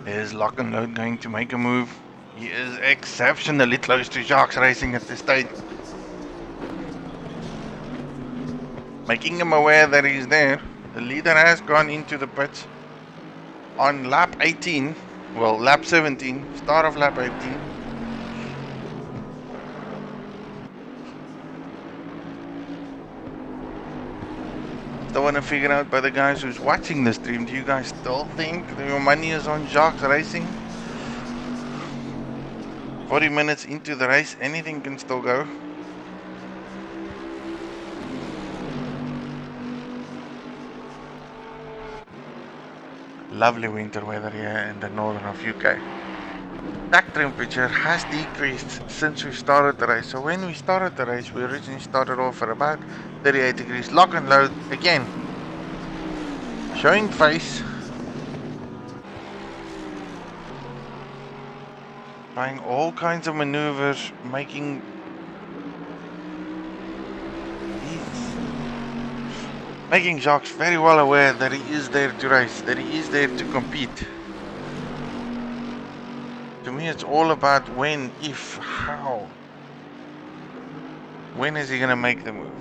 Is Lock and Load going to make a move? He is exceptionally close to Jacques Racing at this stage. Making him aware that he's there. The leader has gone into the pits on lap 18. Well, lap 17. Start of lap 18. Still want to figure out by the guys who's watching the stream, do you guys still think that your money is on Jacques Racing? 40 minutes into the race, anything can still go. Lovely winter weather here in the northern of UK. Track temperature has decreased since we started the race. So when we started the race, we originally started off at about 38 degrees. Lock and Load again, showing face, trying all kinds of maneuvers, making Jacques very well aware that he is there to race, that he is there to compete. To me, it's all about when, if, how. When is he going to make the move?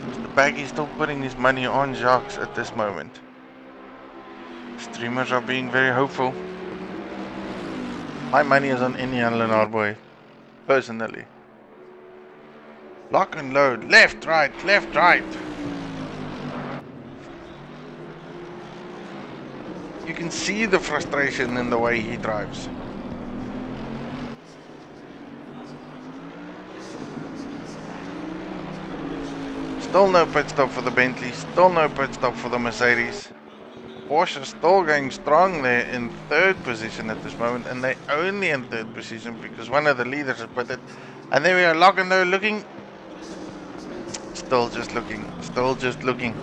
Mr. Baggy is still putting his money on Jacques at this moment. Streamers are being very hopeful. My money is on any LNR boy, personally. Lock and Load, left, right, left, right. You can see the frustration in the way he drives. Still no pit stop for the Bentley, still no pit stop for the Mercedes. Porsche still going strong there in third position at this moment, and they're only in third position because one of the leaders has put it. And there we are, Lock and Load looking. Still just looking, still just looking.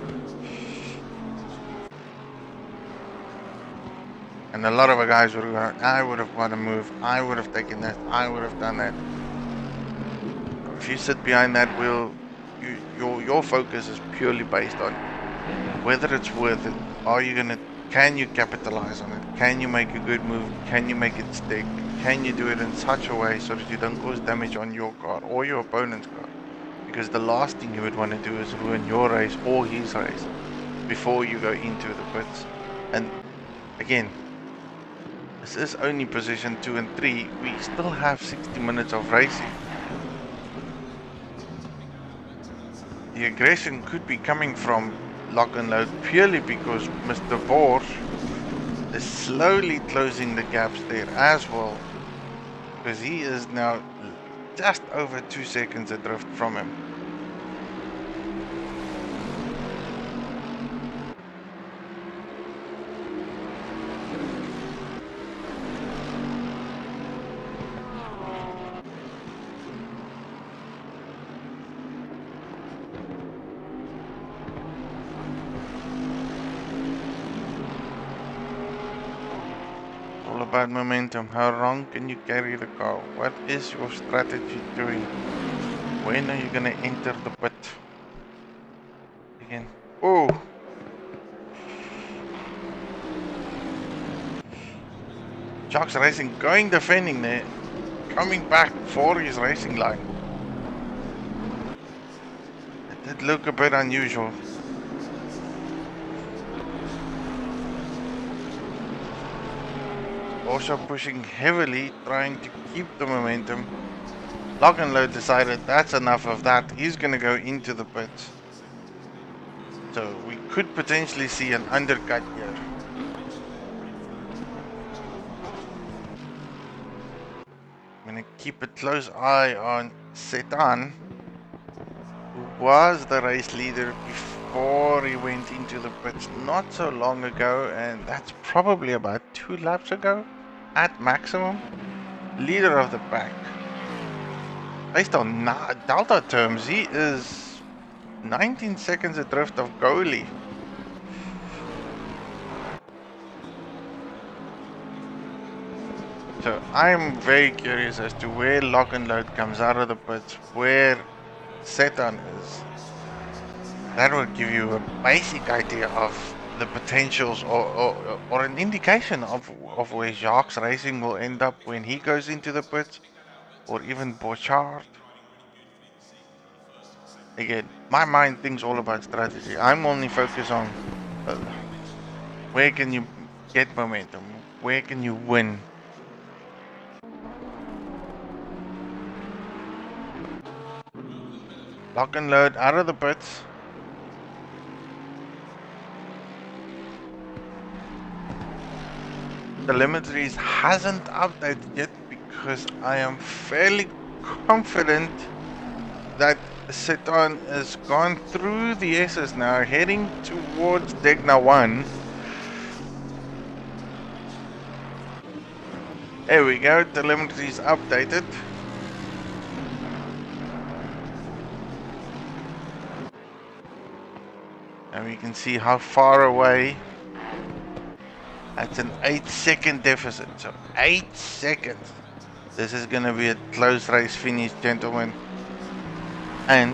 And a lot of the guys would have gone, I would have wanted to move, I would have taken that, I would have done that. If you sit behind that wheel, your focus is purely based on whether it's worth it. Are you gonna, can you capitalize on it? Can you make a good move? Can you make it stick? Can you do it in such a way so that you don't cause damage on your car or your opponent's car? Because the last thing you would want to do is ruin your race or his race before you go into the pits. And again, this is only position 2 and 3. We still have 60 minutes of racing. The aggression could be coming from Lock and Load purely because Mr. Porsche is slowly closing the gaps there as well, because he is now just over 2 seconds adrift from him. About momentum. How long can you carry the car? What is your strategy doing? When are you gonna enter the pit? Again. Oh! Jacques Racing going defending there. Coming back for his racing line. It did look a bit unusual. Also pushing heavily, trying to keep the momentum. Lock and Load decided that's enough of that. He's going to go into the pits. So we could potentially see an undercut here. I'm going to keep a close eye on Setan, who was the race leader before he went into the pits not so long ago, and that's probably about 2 laps ago. At maximum, leader of the pack. Based on Delta terms, he is 19 seconds adrift of goalie. So I'm very curious as to where Lock and Load comes out of the pits, where Setan is. That will give you a basic idea of the potentials or an indication of where Jacques Racing will end up when he goes into the pits, or even Bouchard. Again, my mind thinks all about strategy. I'm only focused on where can you get momentum, where can you win. Lock and load out of the pits. The telemetry hasn't updated yet because I am fairly confident that Seton has gone through the S's now, heading towards Degna 1. There we go, telemetry is updated. And we can see how far away. That's an 8-second deficit, so 8 seconds. This is going to be a close race finish, gentlemen. And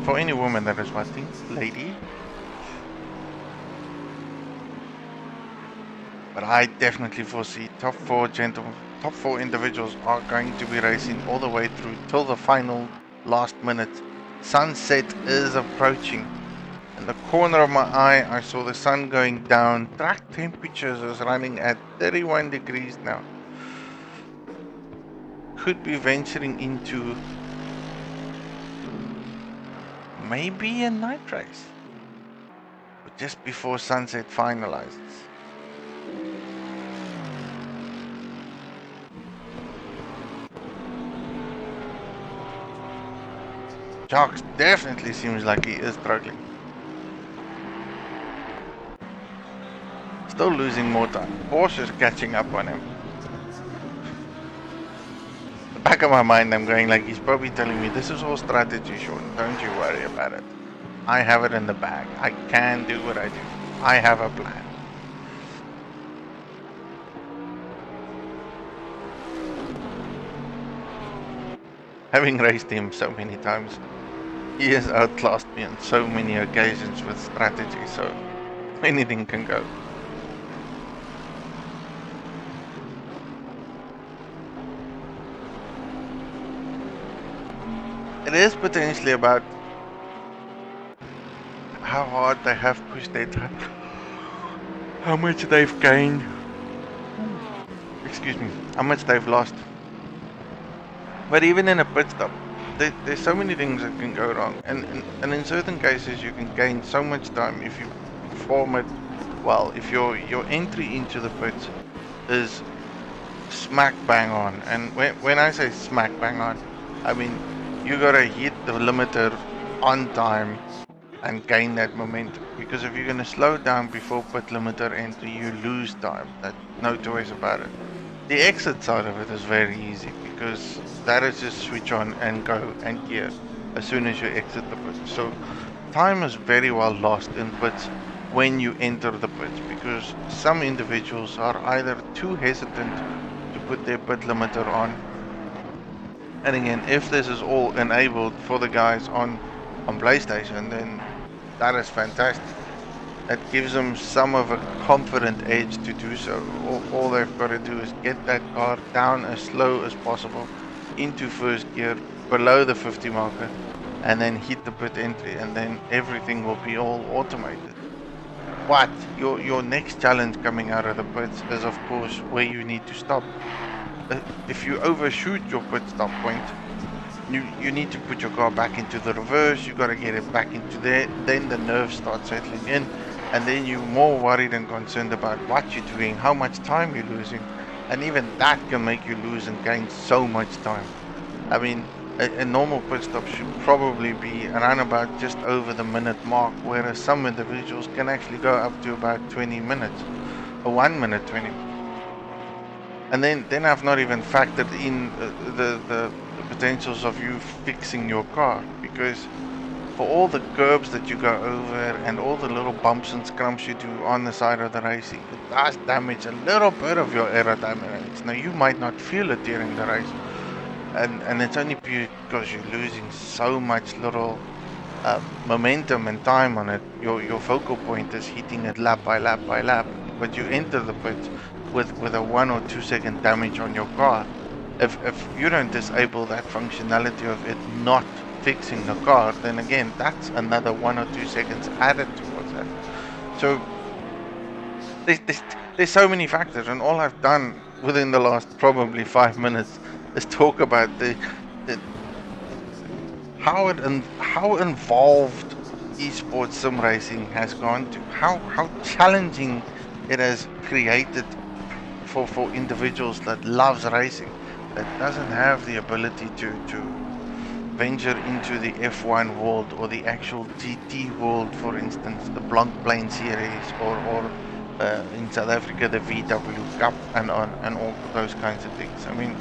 for any woman that is watching, lady. But I definitely foresee top 4 gentlemen, top 4 individuals are going to be racing all the way through till the final last minute. Sunset is approaching. In the corner of my eye, I saw the sun going down. Track temperatures is running at 31 degrees now. Could be venturing into maybe a night race, but just before sunset finalizes. Jacques definitely seems like he is struggling. Still losing more time. Porsche is catching up on him. The back of my mind, I'm going like, he's probably telling me, this is all strategy, Sean. Don't you worry about it. I have it in the bag. I can do what I do. I have a plan. Having raced him so many times, he has outclassed me on so many occasions with strategy, so anything can go. It is potentially about how hard they have pushed their time, how much they've gained, excuse me, how much they've lost. But even in a pit stop, there's so many things that can go wrong, and in certain cases you can gain so much time if you perform it well. If your entry into the pits is smack bang on, and when I say smack bang on, I mean you gotta hit the limiter on time and gain that momentum, because if you're gonna slow down before pit limiter entry, you lose time. That's no choice about it. The exit side of it is very easy, because that is just switch on and go and gear as soon as you exit the pit. So time is very well lost in pits when you enter the pits, because some individuals are either too hesitant to put their pit limiter on. And again, if this is all enabled for the guys on PlayStation, then that is fantastic. That gives them some of a confident edge to do so. All they've got to do is get that car down as slow as possible into first gear below the 50 marker, and then hit the pit entry, and then everything will be all automated. But your next challenge coming out of the pits is of course where you need to stop. If you overshoot your pit stop point, you need to put your car back into the reverse. You got to get it back into there. Then the nerves start settling in, and then you're more worried and concerned about what you're doing, how much time you're losing, and even that can make you lose and gain so much time. I mean, a normal pit stop should probably be around about just over the minute mark, whereas some individuals can actually go up to about 20 minutes, or 1 minute 20. And then I've not even factored in the potentials of you fixing your car, because for all the curbs that you go over and all the little bumps and scrumps you do on the side of the racing, it does damage a little bit of your aerodynamics. Now you might not feel it during the race, and it's only because you're losing so much little momentum and time on it, your focal point is hitting it lap by lap by lap, but you enter the pits with a 1 or 2 second damage on your car. If you don't disable that functionality of it not fixing the car, then again that's another 1 or 2 seconds added towards that. So there's so many factors, and all I've done within the last probably 5 minutes is talk about the how involved esports sim racing has gone to, how challenging it has created for individuals that loves racing, that doesn't have the ability to venture into the F1 world or the actual GT world, for instance, the Blanc Plane series, or in South Africa the VW Cup and all those kinds of things. I mean,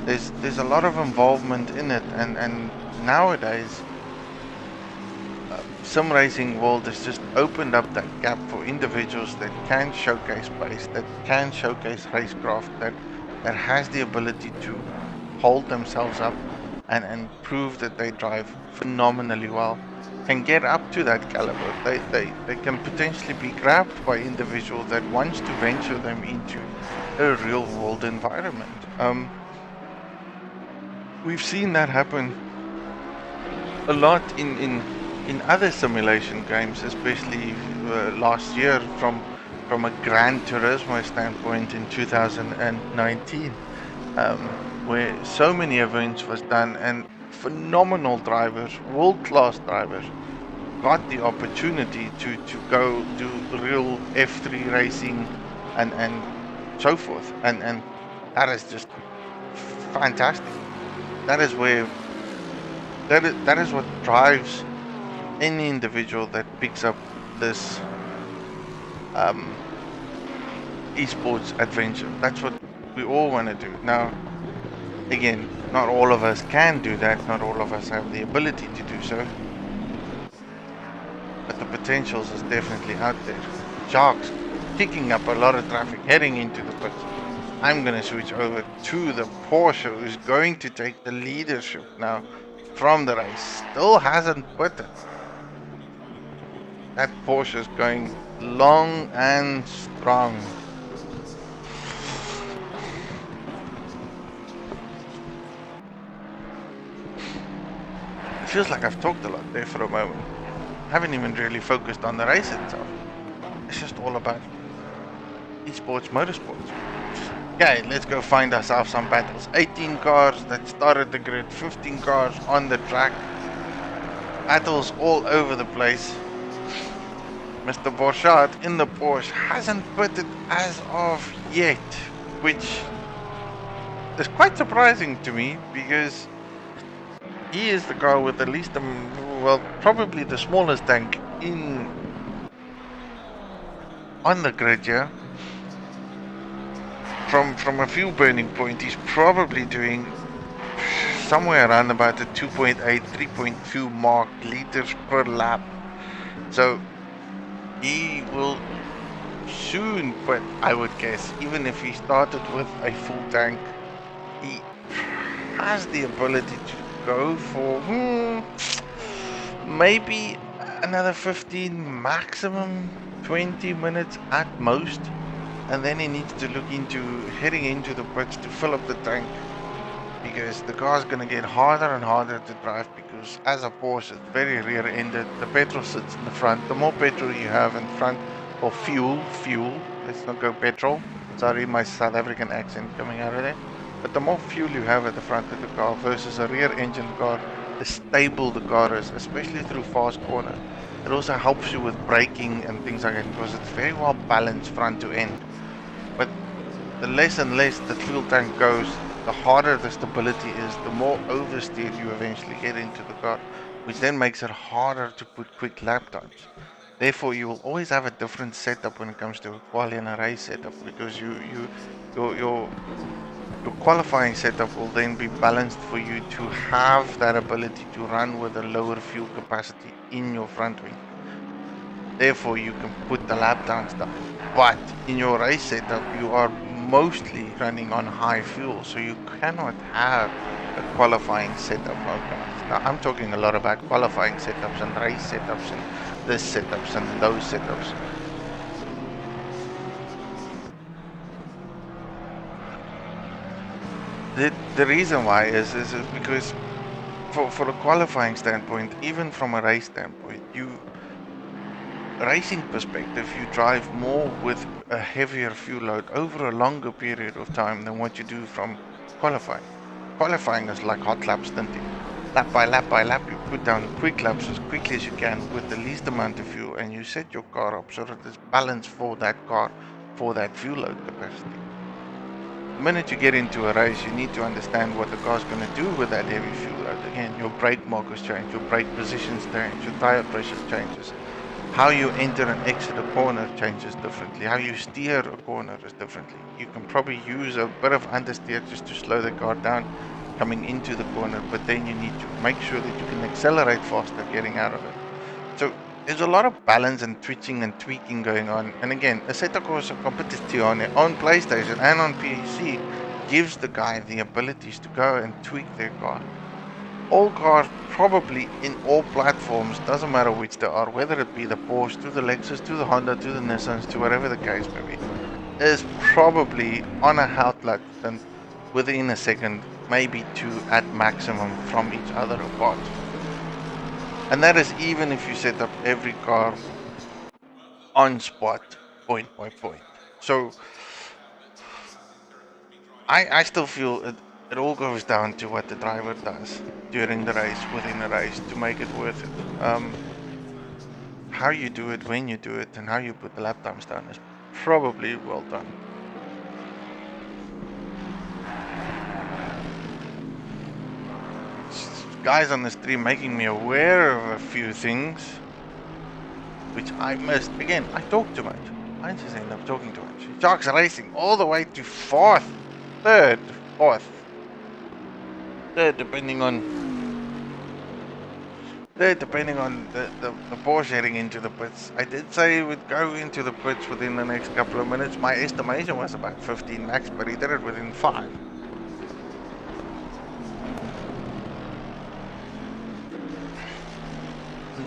there's a lot of involvement in it, and nowadays sim racing world has just opened up that gap for individuals that can showcase pace, that can showcase racecraft, that has the ability to hold themselves up and prove that they drive phenomenally well, can get up to that caliber. They can potentially be grabbed by individuals that wants to venture them into a real world environment. We've seen that happen a lot in other simulation games, especially last year from a Gran Turismo standpoint in 2019, where so many events was done and phenomenal drivers, world-class drivers, got the opportunity to go do real F3 racing and so forth, and that is just fantastic. That is where that is what drives any individual that picks up this esports adventure. That's what we all want to do. Now, again, not all of us can do that, not all of us have the ability to do so, but the potentials is definitely out there. Sharks kicking up a lot of traffic heading into the pits. I'm going to switch over to the Porsche, who's going to take the leadership now from the race. Still hasn't put it. That Porsche is going long and strong. It feels like I've talked a lot there for a moment. Haven't even really focused on the race itself. It's just all about esports motorsports. Okay, let's go find ourselves some battles. 18 cars that started the grid, 15 cars on the track. Battles all over the place. Mr. Borchardt in the Porsche hasn't put it as of yet, which is quite surprising to me, because he is the car with the least, well, probably the smallest tank on the grid here. From a fuel burning point, he's probably doing somewhere around about the 2.8, 3.2 mark liters per lap. So he will soon, but I would guess, even if he started with a full tank, he has the ability to go for maybe another 15, maximum 20 minutes at most. And then he needs to look into heading into the pits to fill up the tank, because the car's going to get harder and harder to drive, because as a Porsche, it's very rear-ended. The petrol sits in the front. The more petrol you have in front, or fuel, let's not go petrol. Sorry, my South African accent coming out of there. But the more fuel you have at the front of the car versus a rear-engine car, the stable the car is, especially through fast corners. It also helps you with braking and things like that, because it's very well balanced front to end. But the less and less the fuel tank goes, the harder the stability is, the more oversteered you eventually get into the car, which then makes it harder to put quick lap times. Therefore, you will always have a different setup when it comes to a quali and a race setup, because your qualifying setup will then be balanced for you to have that ability to run with a lower fuel capacity in your front wing. Therefore, you can put the lap times down. But in your race setup, you are mostly running on high fuel, so you cannot have a qualifying setup like that. Now, I'm talking a lot about qualifying setups and race setups and this setups and those setups. The reason why is because for a qualifying standpoint, even from a race standpoint, racing perspective, you drive more with a heavier fuel load over a longer period of time than what you do from qualifying. Qualifying is like hot lap stinting. Lap by lap by lap, you put down quick laps as quickly as you can with the least amount of fuel, and you set your car up so that it's balanced for that car, for that fuel load capacity. The minute you get into a race, you need to understand what the car's going to do with that heavy fuel load. Again, your brake markers change, your brake positions change, your tire pressure changes. How you enter and exit a corner changes differently. How you steer a corner is differently. You can probably use a bit of understeer just to slow the car down coming into the corner, but then you need to make sure that you can accelerate faster getting out of it. So there's a lot of balance and twitching and tweaking going on. And again, Assetto Corsa Competizione on PlayStation and on PC gives the guy the abilities to go and tweak their car. All cars, probably in all platforms, doesn't matter which they are, whether it be the Porsche to the Lexus to the Honda to the Nissans to whatever the case may be, is probably on a health latent within a second, maybe two at maximum from each other apart. And that is even if you set up every car on spot, point by point. So I still feel it all goes down to what the driver does during the race, within a race, to make it worth it. How you do it, when you do it, and how you put the lap times down is probably well done. Guys on the stream making me aware of a few things which I missed. Again, I talk too much. I just end up talking too much. Sharks racing all the way to third, depending on the Porsche heading into the pits. I did say he would go into the pits within the next couple of minutes. My estimation was about 15 max, but he did it within 5.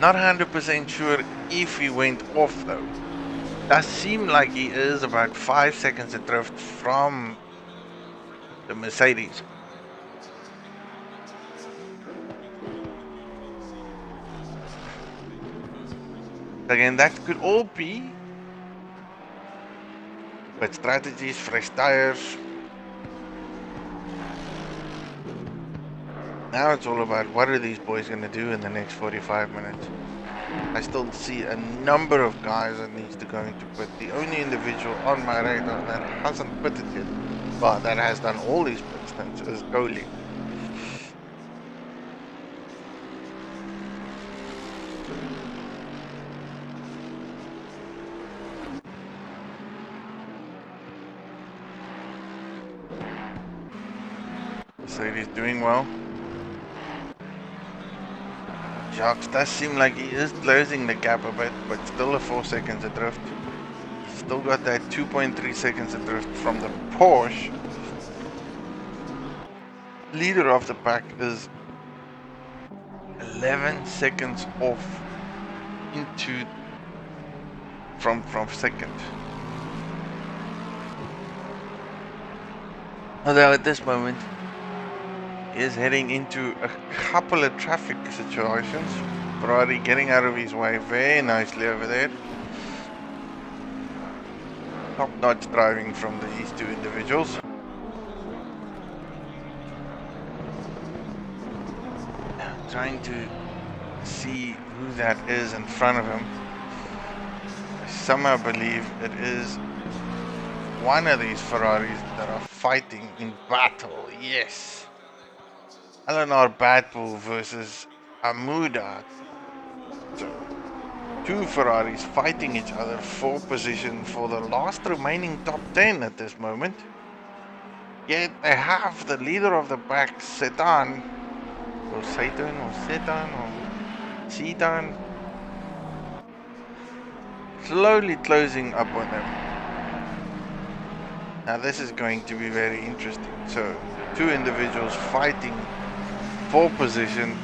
Not 100% sure if he went off though. Does seem like he is about 5 seconds adrift from the Mercedes. Again, that could all be but strategies, fresh tires. Now it's all about what are these boys going to do in the next 45 minutes. I still see a number of guys that needs to go into pit. The only individual on my radar that hasn't pitted yet, but that has done all these pit stints, is Goalie. Mercedes doing well. Jacques does seem like he is closing the gap a bit, but still a 4 seconds adrift. Still got that 2.3 seconds adrift from the Porsche. Leader of the pack is 11 seconds off into from second. Although at this moment is heading into a couple of traffic situations. Ferrari getting out of his way very nicely over there. Top-notch driving from these two individuals. Trying to see who that is in front of him. I somehow believe it is one of these Ferraris that are fighting in battle. Yes. LNR battle versus Amuda. So, two Ferraris fighting each other for position for the last remaining top 10 at this moment. Yet they have the leader of the pack, Sedan, or Satan, or Sedan, or Sedan, slowly closing up on them. Now this is going to be very interesting. So, two individuals fighting for position,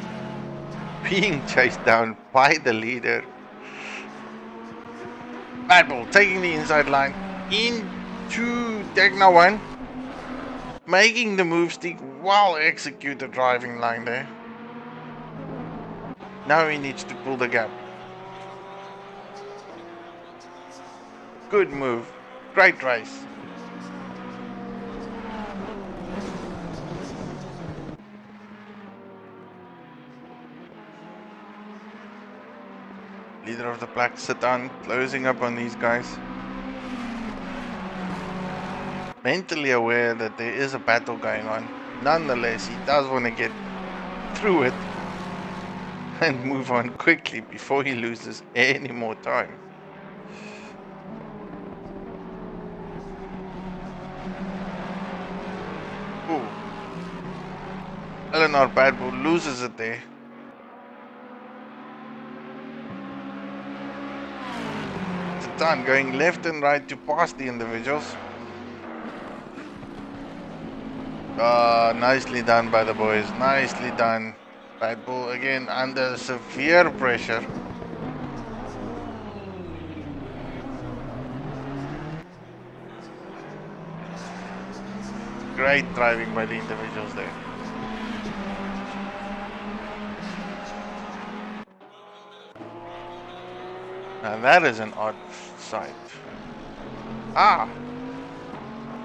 being chased down by the leader. Bad Bull taking the inside line into Techno 1, making the move stick, well executed driving line there. Now he needs to pull the gap. Good move, great race. Leader of the black sedan closing up on these guys. Mentally aware that there is a battle going on. Nonetheless, he does want to get through it and move on quickly before he loses any more time. Ooh. LNR Bad Bull loses it there. Sedan going left and right to pass the individuals. Nicely done by the boys. Nicely done. Bad Bull again under severe pressure. Great driving by the individuals there. Now that is an odd sight.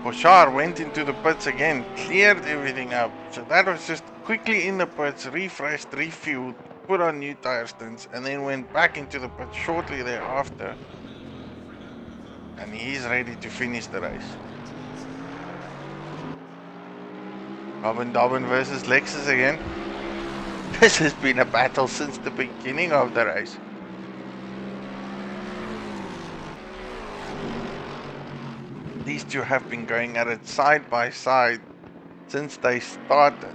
Porsche went into the pits again, cleared everything up. So that was just quickly in the pits, refreshed, refueled, put on new tire stints, and then went back into the pits shortly thereafter. And he's ready to finish the race. Robin versus Lexus again. This has been a battle since the beginning of the race. These two have been going at it side by side since they started.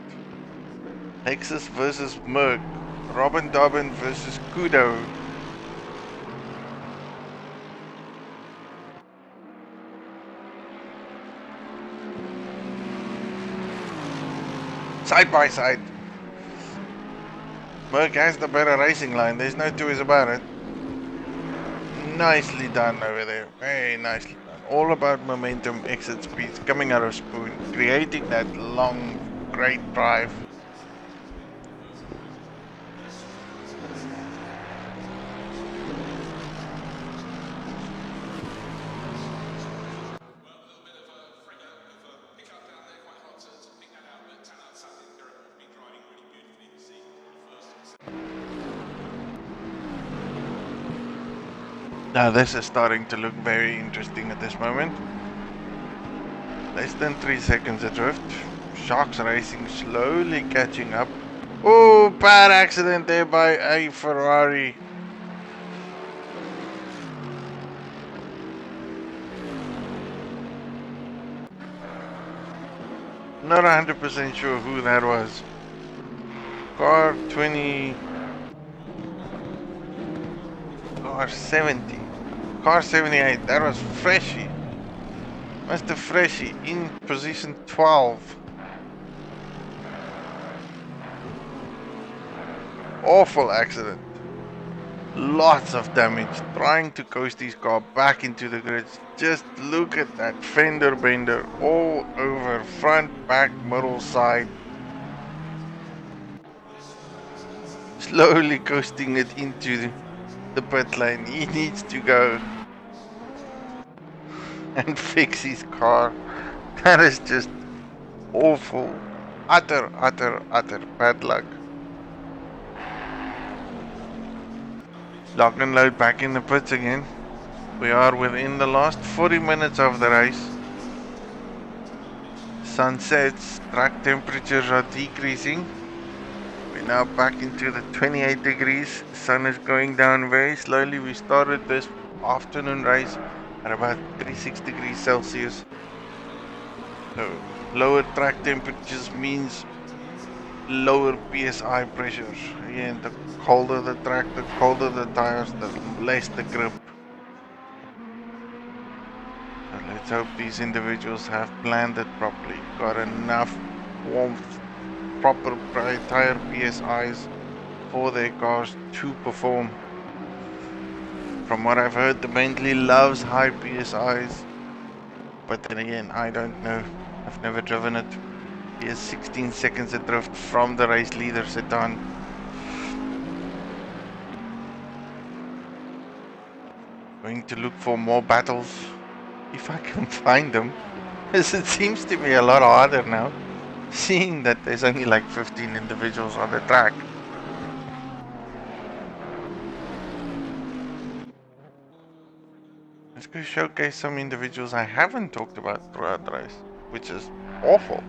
Lexus versus Merc, Robin versus Kudo. Side by side. Merc has the better racing line, there's no two ways about it. Nicely done over there, very nicely done. All about momentum, exit speeds, coming out of spoon, creating that long, great drive. Now this is starting to look very interesting at this moment. Less than 3 seconds adrift. Sharks Racing slowly catching up. Oh, bad accident there by a Ferrari. Not 100% sure who that was. Car 20... Car 70. Car 78, that was Freshy. Mr. Freshy in position 12. Awful accident. Lots of damage. Trying to coast his car back into the grid. Just look at that fender bender all over. Front, back, middle, side. Slowly coasting it into the pit lane. He needs to go and fix his car. That is just awful. Utter bad luck. Lock and load back in the pits again. We are within the last 40 minutes of the race. Sun sets, track temperatures are decreasing. We're now back into the 28 degrees. Sun is going down very slowly. We started this afternoon race at about 36 degrees Celsius. So lower track temperatures means lower PSI pressure. Again, the colder the track, the colder the tires, the less the grip. So let's hope these individuals have planned it properly, got enough warmth, proper tire PSIs for their cars to perform. From what I've heard, the Bentley loves high PSIs, but then again, I don't know. I've never driven it. He is 16 seconds adrift from the race leader sedan. Going to look for more battles, if I can find them, as it seems to be a lot harder now, seeing that there's only like 15 individuals on the track. Let's go showcase some individuals I haven't talked about throughout the race, which is awful.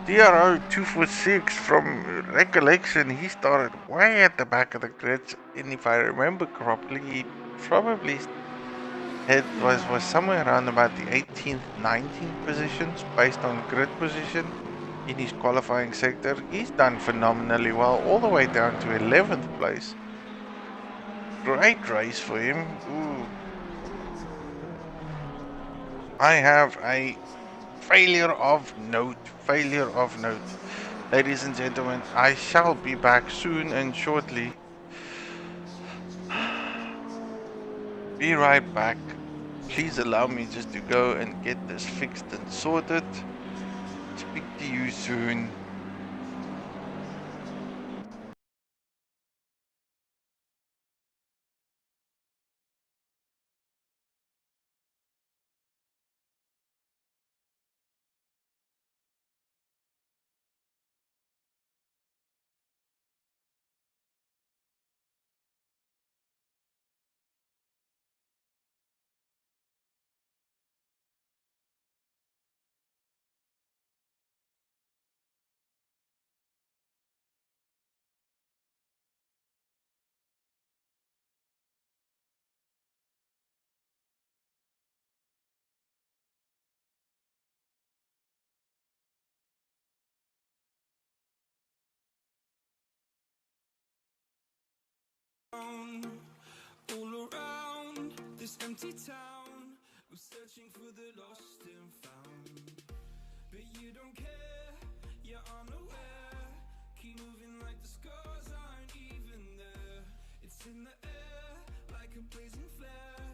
DRO 246, from recollection, he started way at the back of the grid, and if I remember correctly, he probably was somewhere around about the 18th, 19th positions based on grid position in his qualifying sector. He's done phenomenally well, all the way down to 11th place. Great race for him. Ooh. I have a failure of note. Ladies and gentlemen, I shall be back soon and shortly. Be right back. Please allow me just to go and get this fixed and sorted. Speak to you soon. All around this empty town, I'm searching for the lost and found. But you don't care, you're unaware. Keep moving like the scars aren't even there. It's in the air, like a blazing flare.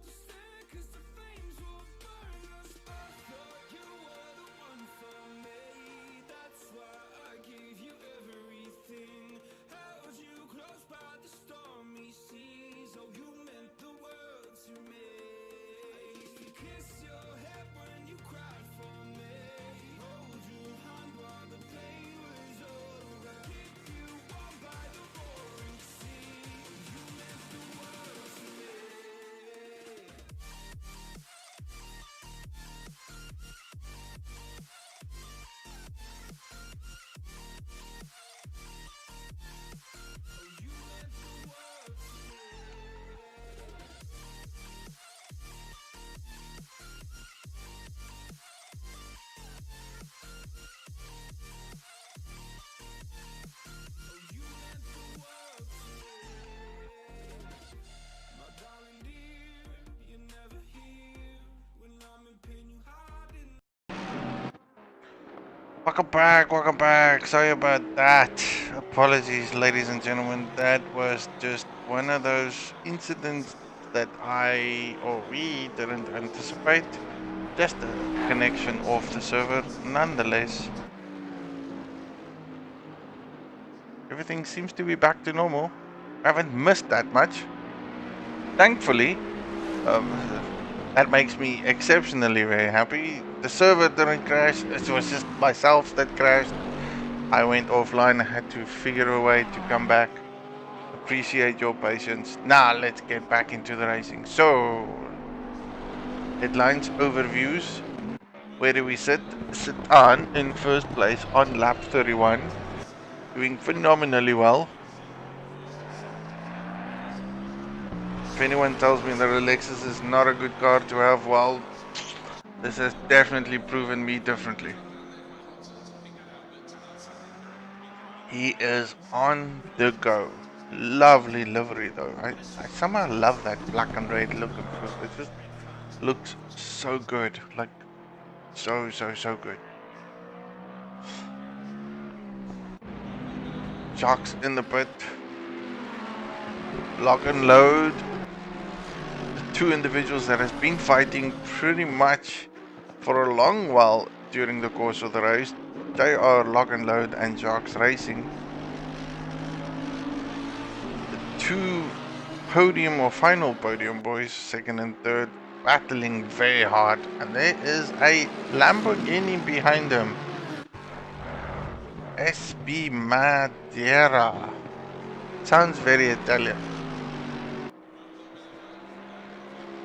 Just stare, cause the flames will burn us. I thought you were the one for me. That's why I gave you everything. Held you close by the stormy seas. Oh, you meant the world to me. I used to kiss your head when you cried for me. Hold your hand while the pain was over. Keep you warm by the roaring sea. You meant the world to me. Welcome back. Sorry about that. Apologies, ladies and gentlemen. That was just one of those incidents that we didn't anticipate. Just a connection off the server. Nonetheless, everything seems to be back to normal. I haven't missed that much. Thankfully, that makes me exceptionally very happy. The server didn't crash, it was just myself that crashed. I went offline, I had to figure a way to come back. Appreciate your patience. Now let's get back into the racing. So, headlines, overviews. Where do we sit? Sit on in first place on lap 31. Doing phenomenally well. If anyone tells me the Lexus is not a good car to have, well, this has definitely proven me differently. He is on the go. Lovely livery though. I somehow love that black and red look. It just looks so good. Like, so good. Sharks in the pit. Lock and load. The two individuals that has been fighting pretty much for a long while during the course of the race. They are Lock and Load and Sharks Racing. The two podium or final podium boys, second and third, battling very hard. And there is a Lamborghini behind them. SB Madeira. Sounds very Italian.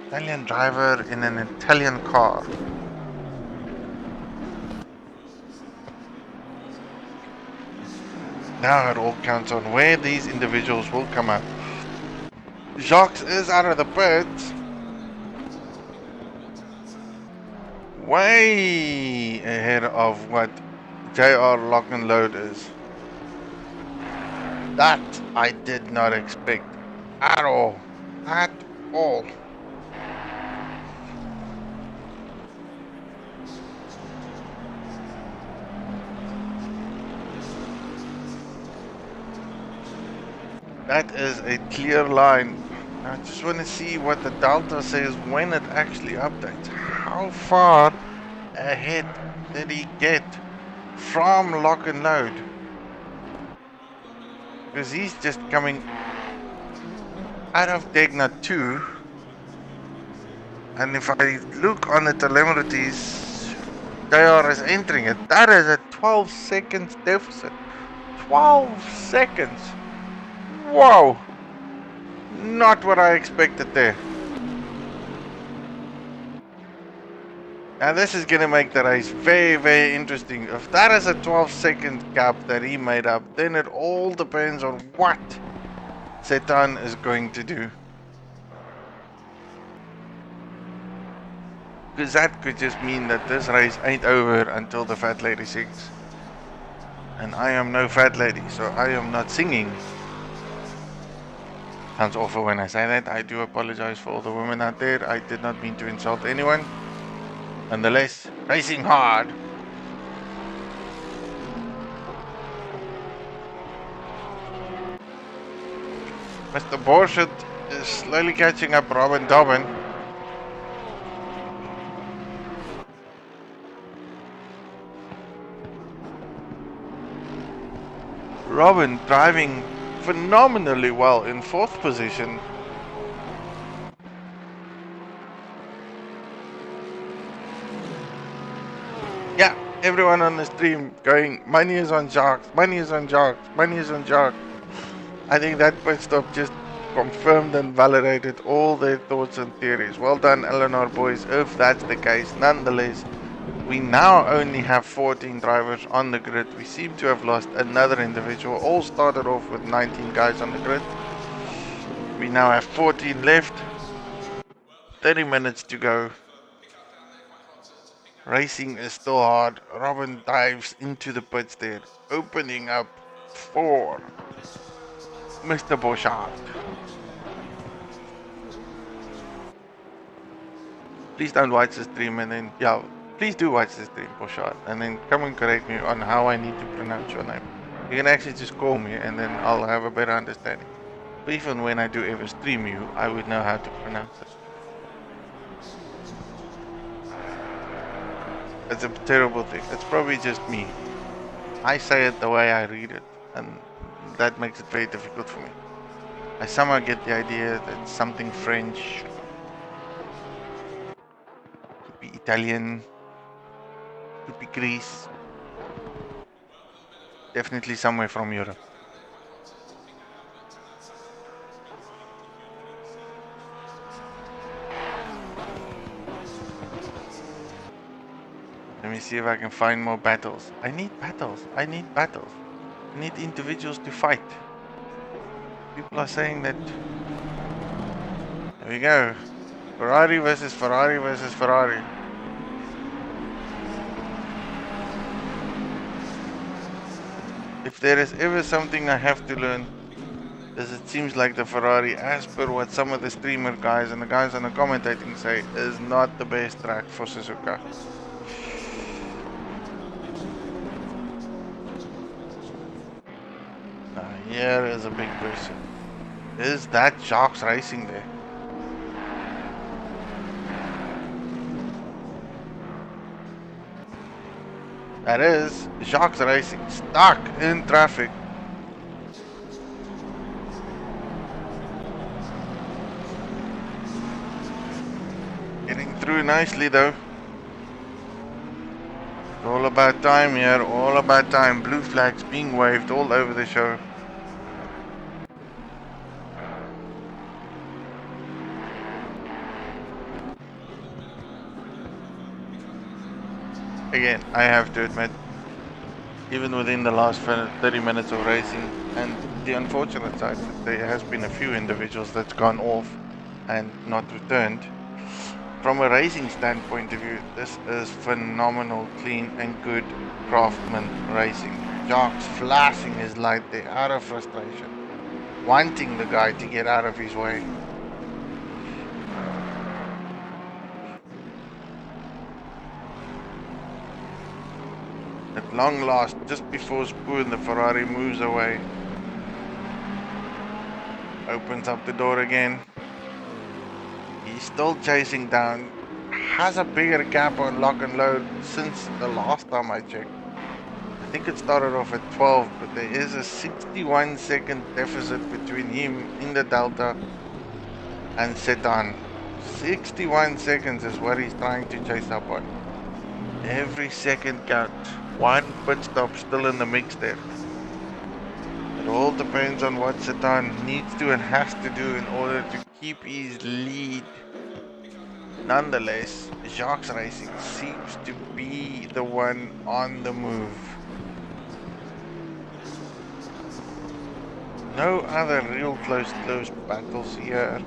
Italian driver in an Italian car. Now it all counts on where these individuals will come up. Jacques is out of the pit. Way ahead of what JR Lock and Load is. That I did not expect at all. At all. That is a clear line. I just want to see what the Delta says when it actually updates. How far ahead did he get from Lock and Load? Because he's just coming out of Degna 2. And if I look on the telemetries, JR is entering it. That is a 12 seconds deficit. 12 seconds. Whoa! Not what I expected there. Now this is gonna make the race very interesting. If that is a 12-second gap that he made up, then it all depends on what Setan is going to do. Because that could just mean that this race ain't over until the fat lady sings. And I am no fat lady, so I am not singing. Sounds awful when I say that. I do apologize for all the women out there. I did not mean to insult anyone. Nonetheless, racing hard. Mr. Porsche is slowly catching up Robin Dobbin. Robin driving phenomenally well in 4th position. Yeah, everyone on the stream going, money is on Sharks, money is on Sharks, money is on Sharks. I think that pit stop just confirmed and validated all their thoughts and theories. Well done, LNR boys, if that's the case. Nonetheless, we now only have 14 drivers on the grid. We seem to have lost another individual. All started off with 19 guys on the grid. We now have 14 left. 30 minutes to go. Racing is still hard. Robin dives into the pits there, opening up for Mr. Bouchard. Please don't watch the stream and then, yeah, please do watch the stream, Bouchard, and then come and correct me on how I need to pronounce your name. You can actually just call me and then I'll have a better understanding. But even when I do ever stream you, I would know how to pronounce it. It's a terrible thing. It's probably just me. I say it the way I read it, and that makes it very difficult for me. I somehow get the idea that it's something French, could be Italian, could be Greece, definitely somewhere from Europe. Let me see if I can find more battles. I need battles. I need battles. I need individuals to fight. People are saying that. There we go. Ferrari versus Ferrari versus Ferrari. If there is ever something I have to learn, As it seems like the Ferrari, as per what some of the streamer guys and the guys on the commentating say, is not the best track for Suzuka. Now here is a big question. Is that Jacques Racing there? That is Jacques Racing stuck in traffic. Getting through nicely though. It's all about time here, all about time. Blue flags being waved all over the show. Again, I have to admit, even within the last 30 minutes of racing, and the unfortunate side, there has been a few individuals that's gone off and not returned. From a racing standpoint of view, this is phenomenal, clean and good craftsman racing. Jacques flashing his light there out of frustration, wanting the guy to get out of his way. At long last, just before Spoon, the Ferrari moves away. Opens up the door again. He's still chasing down. Has a bigger gap on lock and load since the last time I checked. I think it started off at 12, but there is a 61-second deficit between him in the Delta and Sedan. 61 seconds is what he's trying to chase up on. Every second counts. One pit stop still in the mix there. It all depends on what Sedan needs to and has to do in order to keep his lead. Nonetheless, Jacques Racing seems to be the one on the move. No other real close battles here.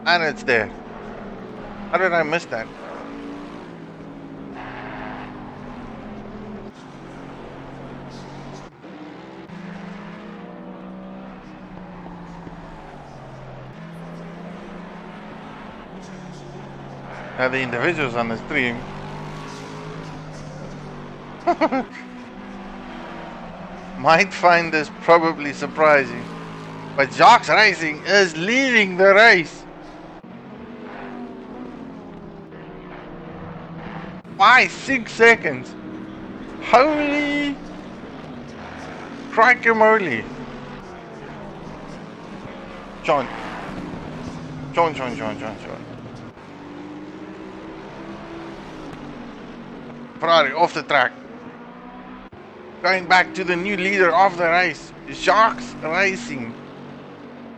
And it's there. How did I miss that? Now the individuals on the stream might find this probably surprising, but Jacques Racing is leading the race. 5-6 seconds. Holy crikey-moly. John. Ferrari off the track. Going back to the new leader of the race. Jacques Racing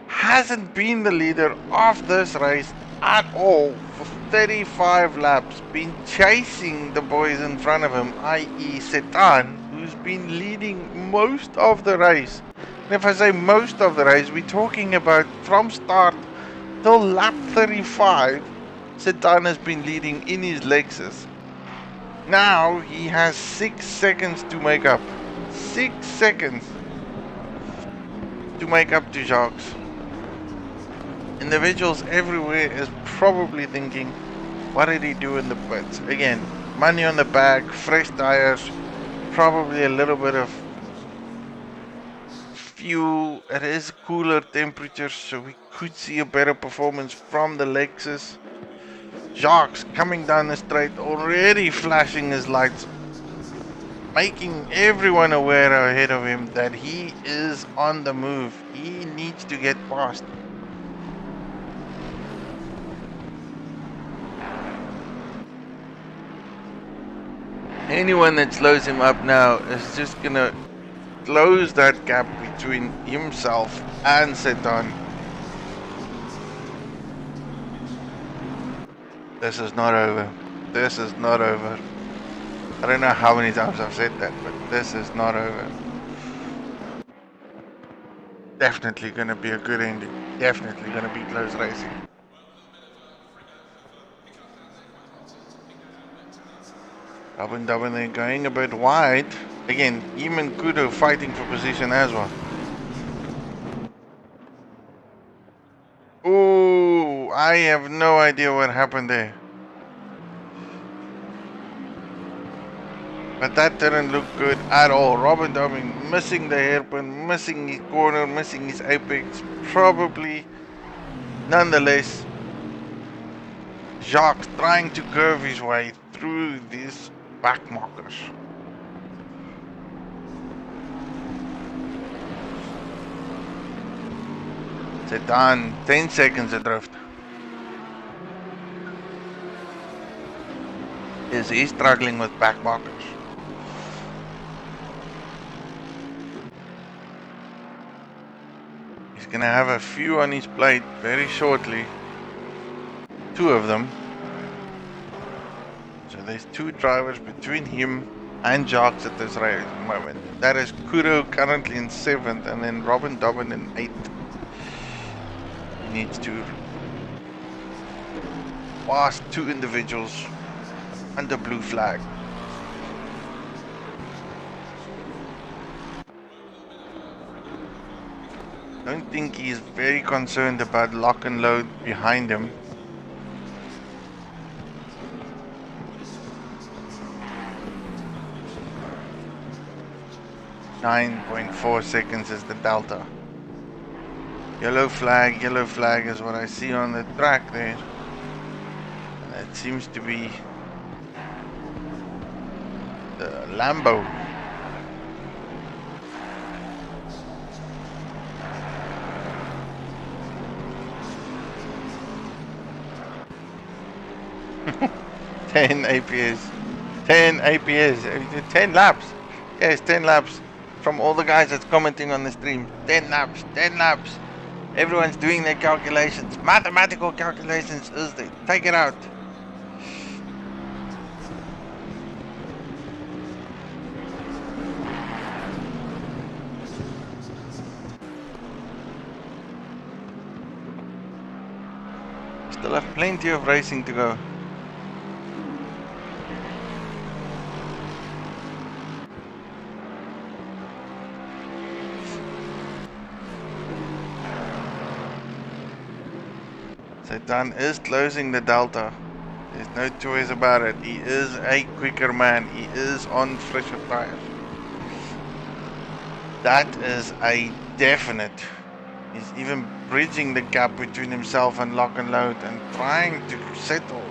hasn't been the leader of this race at all for 35 laps. Been chasing the boys in front of him, i.e. Sedan, who's been leading most of the race. And if I say most of the race, we're talking about from start till lap 35, Sedan has been leading in his Lexus. Now he has 6 seconds to make up. 6 seconds to make up to Jacques. Individuals everywhere is probably thinking, what did he do in the pits? Again, money on the back, fresh tires, probably a little bit of fuel. It is cooler temperatures, so we could see a better performance from the Lexus. Jacques coming down the straight, already flashing his lights, making everyone aware ahead of him that he is on the move. He needs to get past. Anyone that slows him up now is just gonna close that gap between himself and Sedan. This is not over. This is not over. I don't know how many times I've said that, but this is not over. Definitely gonna be a good ending. Definitely gonna be close racing. Robin Dobbin there going a bit wide. Again, him and Kudo fighting for position as well. Ooh, I have no idea what happened there. But that didn't look good at all. Robin Dobbin missing the hairpin, missing his corner, missing his apex. Probably, nonetheless, Jacques trying to curve his way through these back markers. Zit aan 10 seconds adrift. Is he struggling with back markers? He's gonna have a few on his plate very shortly. 2 of them. So there's 2 drivers between him and Jacques at this race moment. That is Kudo currently in 7th and then Robin Dobbin in 8th. He needs to pass 2 individuals under blue flag. Don't think he's very concerned about lock and load behind him. .4 seconds is the delta. Yellow flag is what I see on the track there. And it seems to be the Lambo. Ten APS, 10 laps. Yes, 10 laps from all the guys that's commenting on the stream. 10 laps. Everyone's doing their calculations. Mathematical calculations is they take it out. Still have plenty of racing to go. Zidane is closing the delta. There's no choice about it. He is a quicker man. He is on fresher tires. That is a definite. He's even bridging the gap between himself and lock and load and trying to settle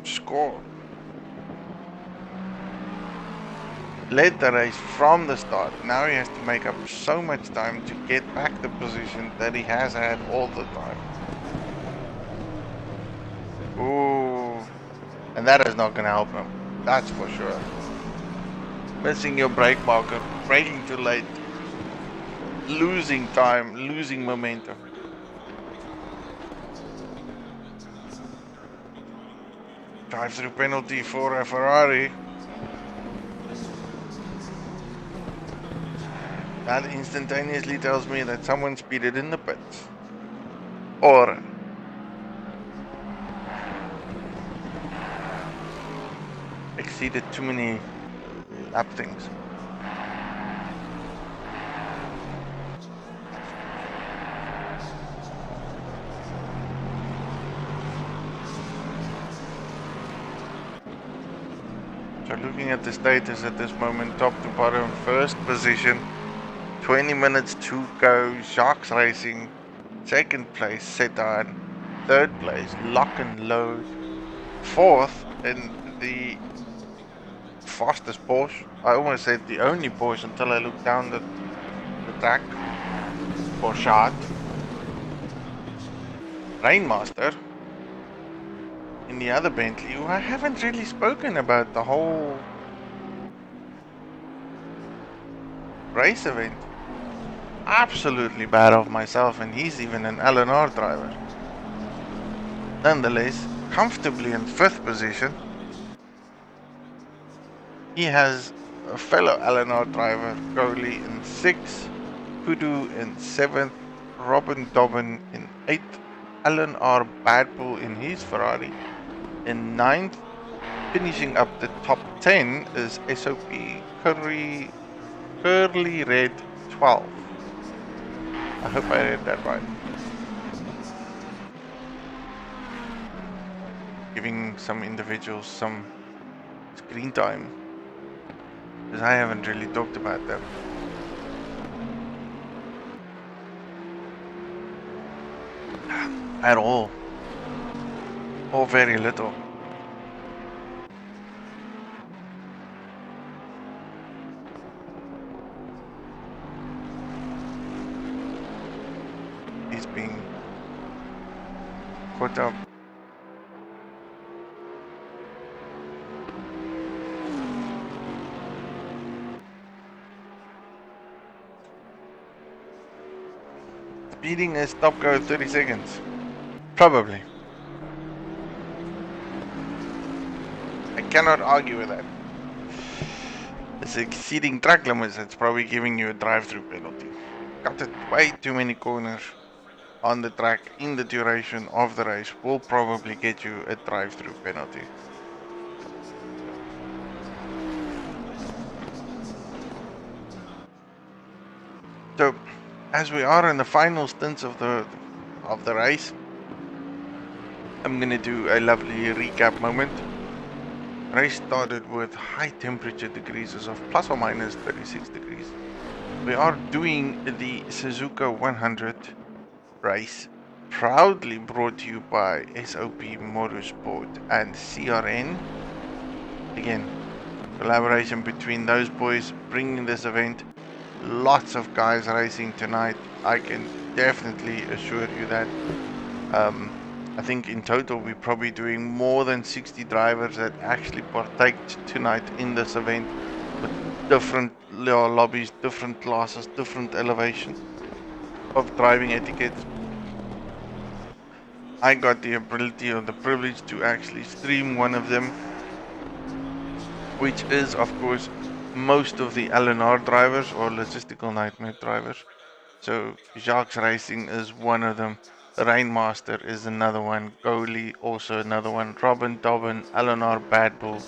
score. Led the race from the start. Now he has to make up so much time to get back the position that he has had all the time. Ooh, and that is not going to help him, that's for sure. Missing your brake marker, braking too late, losing time, losing momentum. Drive-through penalty for a Ferrari. That instantaneously tells me that someone speeded in the pits. Or exceeded too many lap things. So looking at the status at this moment, top to bottom, first position, 20 minutes to go, Jacques Racing, second place, Sedan, third place, Lock and Load, fourth in the fastest Porsche. I almost said the only Porsche until I looked down the track. Porsche. Rainmaster in the other Bentley, who I haven't really spoken about the whole race event. Absolutely bad of myself, and he's even an LNR driver. Nonetheless, comfortably in 5th position. He has a fellow LNR driver, Coley, in 6th, Kudu in 7th, Robin Dobbin in 8th, LNR Badpool in his Ferrari in 9th, finishing up the top 10 is SOP Curly Red 12. I hope I read that right. Giving some individuals some screen time, because I haven't really talked about them. At all. Or very little. He's being caught up. Speeding is top go 30 seconds. Probably. I cannot argue with that. It's exceeding track limits. It's probably giving you a drive-through penalty. Cut it way too many corners on the track in the duration of the race will probably get you a drive-through penalty. So, as we are in the final stints of the race, I'm gonna do a lovely recap moment. Race started with high temperature decreases of plus or minus 36 degrees. We are doing the Suzuka 100 race, proudly brought to you by SOP Motorsport and CRN. Again, collaboration between those boys bringing this event. Lots of guys racing tonight. I can definitely assure you that. I think in total we're probably doing more than 60 drivers that actually partake tonight in this event, with different lobbies, different classes, different elevations of driving etiquettes. I got the ability or the privilege to actually stream one of them, which is of course most of the LNR drivers or Logistical Nightmare drivers. So Jacques Racing is one of them. Rainmaster is another one. Goalie also another one. Robin Dobbin, LNR Bad Bull,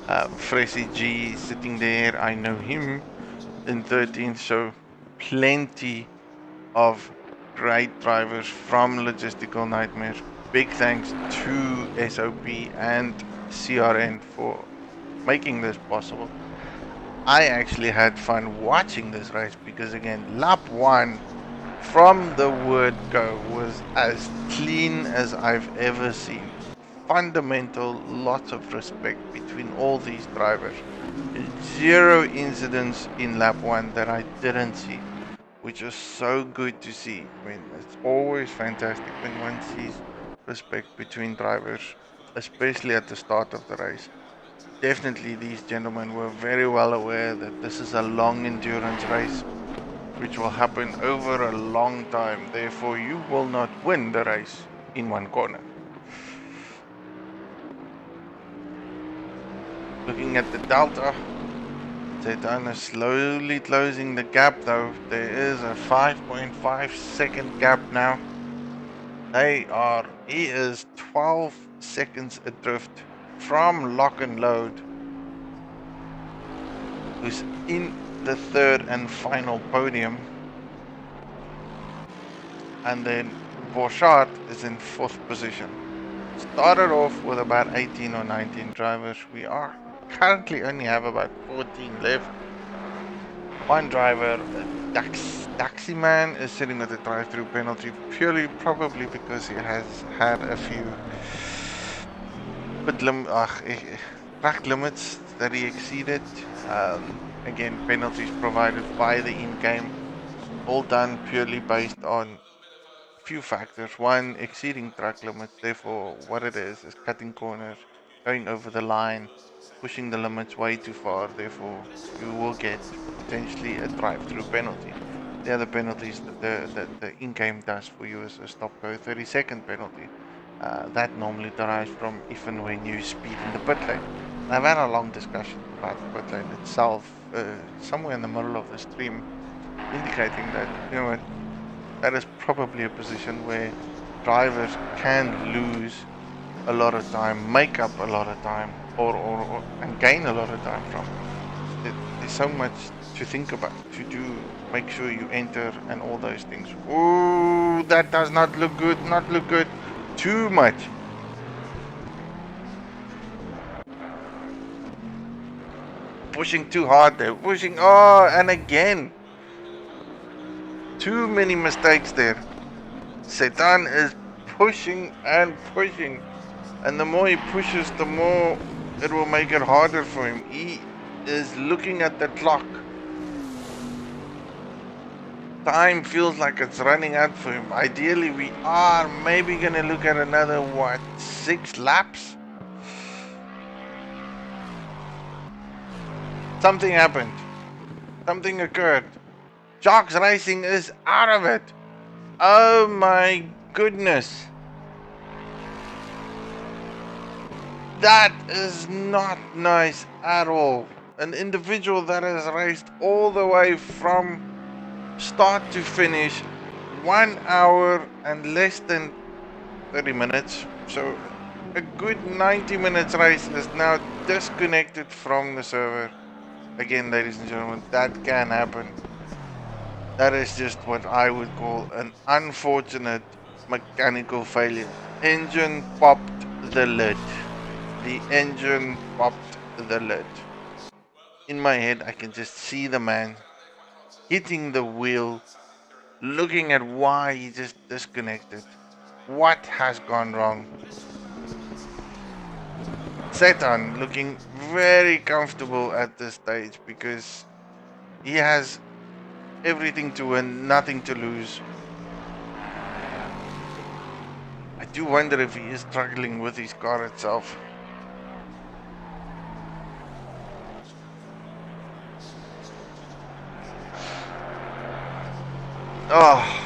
Fressy G sitting there. I know him in 13th. So plenty of great drivers from Logistical Nightmare. Big thanks to SOP and CRN for making this possible. I actually had fun watching this race because, again, lap 1 from the word go was as clean as I've ever seen. Fundamental, lots of respect between all these drivers. Zero incidents in lap 1 that I didn't see, which is so good to see. I mean, it's always fantastic when one sees respect between drivers, especially at the start of the race. Definitely these gentlemen were very well aware that this is a long endurance race, which will happen over a long time. Therefore, you will not win the race in one corner. Looking at the Delta, Daytona slowly closing the gap though. There is a 5.5 second gap now. He is 12 seconds adrift from Lock and Load, who's in the third and final podium, and then Borchardt is in 4th position. Started off with about 18 or 19 drivers. We are currently only have about 14 left. One driver, Taximan, is sitting with a drive-through penalty, purely probably because he has had a few track limits that he exceeded. Again, penalties provided by the in-game, all done purely based on a few factors. One, exceeding track limits, therefore what it is cutting corners, going over the line, pushing the limits way too far, therefore you will get potentially a drive-through penalty. The other penalties that the in-game does for you is a stop-go 30-second penalty. That normally derives from if and when you speed in the pit lane. I've had a long discussion about the pit lane itself, somewhere in the middle of the stream, indicating that, you know what, that is probably a position where drivers can lose a lot of time, make up a lot of time, and gain a lot of time from. There's so much to think about, to do, make sure you enter and all those things. Ooh, that does not look good, not look good. Too much. Pushing too hard there, pushing, oh, and again. Too many mistakes there. Satan is pushing and pushing. And the more he pushes, the more it will make it harder for him. He is looking at the clock. Time feels like it's running out for him. Ideally, we are maybe going to look at another, 6 laps? Something happened. Something occurred. Jocks Racing is out of it. Oh my goodness. That is not nice at all. An individual that has raced all the way from start to finish, 1 hour and less than 30 minutes. So a good 90 minutes race is now disconnected from the server. Again, ladies and gentlemen, that can happen. That is just what I would call an unfortunate mechanical failure. Engine popped the lid. The engine popped the lid. In my head, I can just see the man hitting the wheel, looking at why he just disconnected. What has gone wrong? Satan looking very comfortable at this stage because he has everything to win, nothing to lose. I do wonder if he is struggling with his car itself. Oh,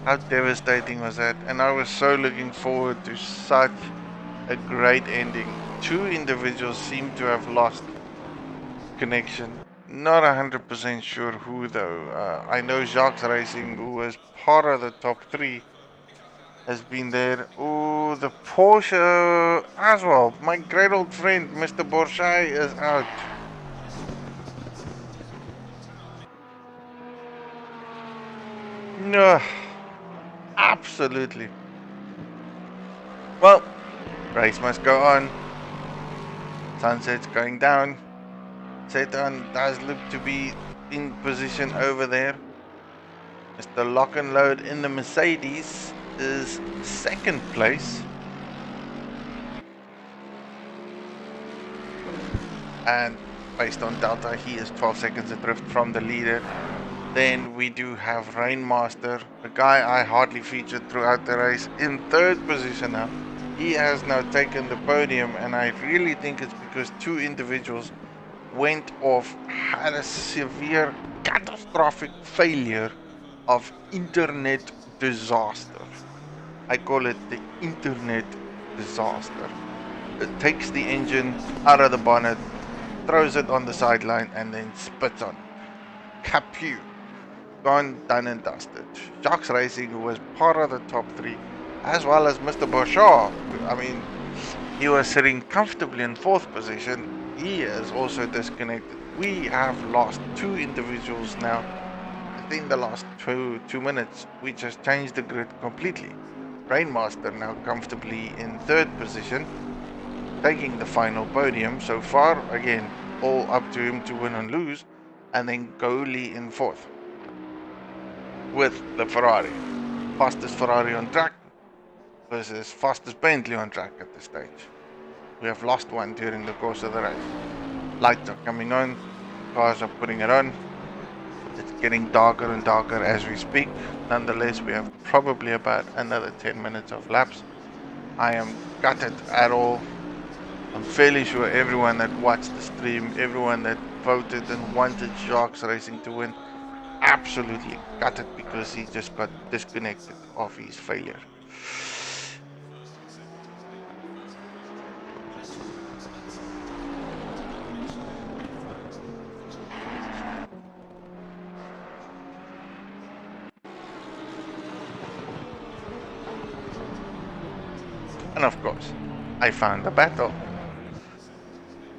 how devastating was that? And I was so looking forward to such a great ending. 2 individuals seem to have lost connection. Not 100% sure who though. I know Jacques Racing, who was part of the top 3, has been there. Oh, the Porsche as well. My great old friend, Mr. Porsche, is out. No, absolutely. Well, race must go on. Sunset's going down. Satan does look to be in position over there. Mr. Lock and Load in the Mercedes is 2nd place. And based on Delta, he is 12 seconds adrift from the leader. Then we do have Rainmaster, a guy I hardly featured throughout the race, in 3rd position now. He has now taken the podium, and I really think it's because 2 individuals went off, had a severe, catastrophic failure of internet disaster. I call it the internet disaster. It takes the engine out of the bonnet, throws it on the sideline, and then spits on it. Kapew. Gone, done and dusted. Jocks Racing, who was part of the top 3, as well as Mr. Bouchard. I mean, he was sitting comfortably in 4th position. He is also disconnected. We have lost 2 individuals now. I think the last 2 minutes, we just changed the grid completely. Rainmaster now comfortably in 3rd position, taking the final podium so far. Again, all up to him to win and lose. And then Goalie in 4th. With the Ferrari. Fastest Ferrari on track versus fastest Bentley on track at this stage. We have lost one during the course of the race. Lights are coming on, cars are putting it on. It's getting darker and darker as we speak. Nonetheless, we have probably about another 10 minutes of laps. I am gutted at all. I'm fairly sure everyone that watched the stream, everyone that voted and wanted Jacques Racing to win, absolutely gutted because he just got disconnected of his failure. And of course, I found a battle.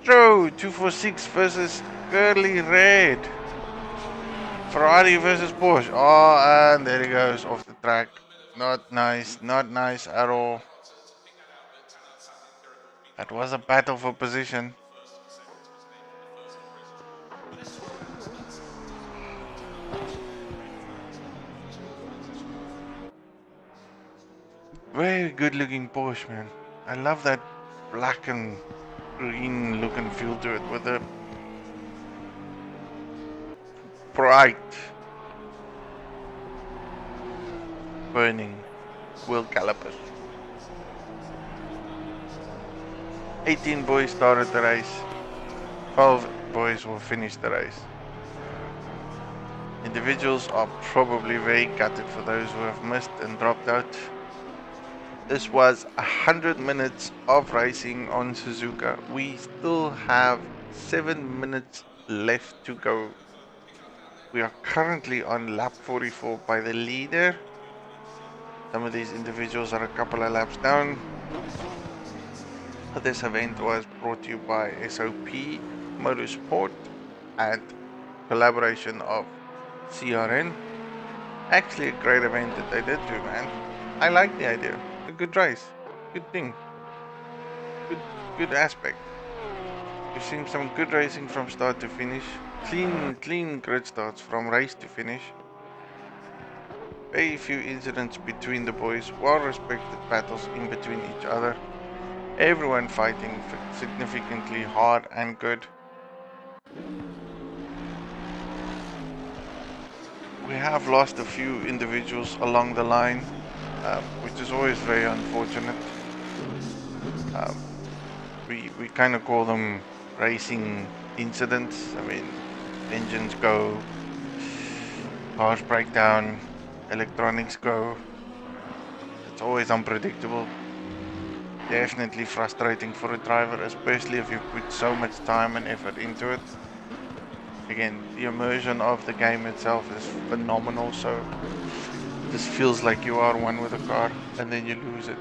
Joe 246 versus Curly Red. Ferrari versus Porsche. Oh, and there he goes off the track. Not nice, not nice at all. That was a battle for position. Very good looking Porsche, man. I love that black and green look and feel to it with the bright burning wheel calipers. 18 boys started the race. 12 boys will finish the race. Individuals are probably very gutted for those who have missed and dropped out. This was 100 minutes of racing on Suzuka. We still have 7 minutes left to go. We are currently on lap 44 by the leader. Some of these individuals are a couple of laps down. This event was brought to you by SOP Motorsport and collaboration of CRN. Actually a great event that they did too, man. I like the idea. A good race. Good thing. Good aspect. We've seen some good racing from start to finish. Clean grid starts from race to finish. Very few incidents between the boys. Well respected battles in between each other. Everyone fighting significantly hard and good. We have lost a few individuals along the line, which is always very unfortunate. We kind of call them racing incidents. I mean, engines go, cars break down, electronics go. It's always unpredictable. Definitely frustrating for a driver, especially if you put so much time and effort into it. Again, the immersion of the game itself is phenomenal, so it just feels like you are one with the car and then you lose it.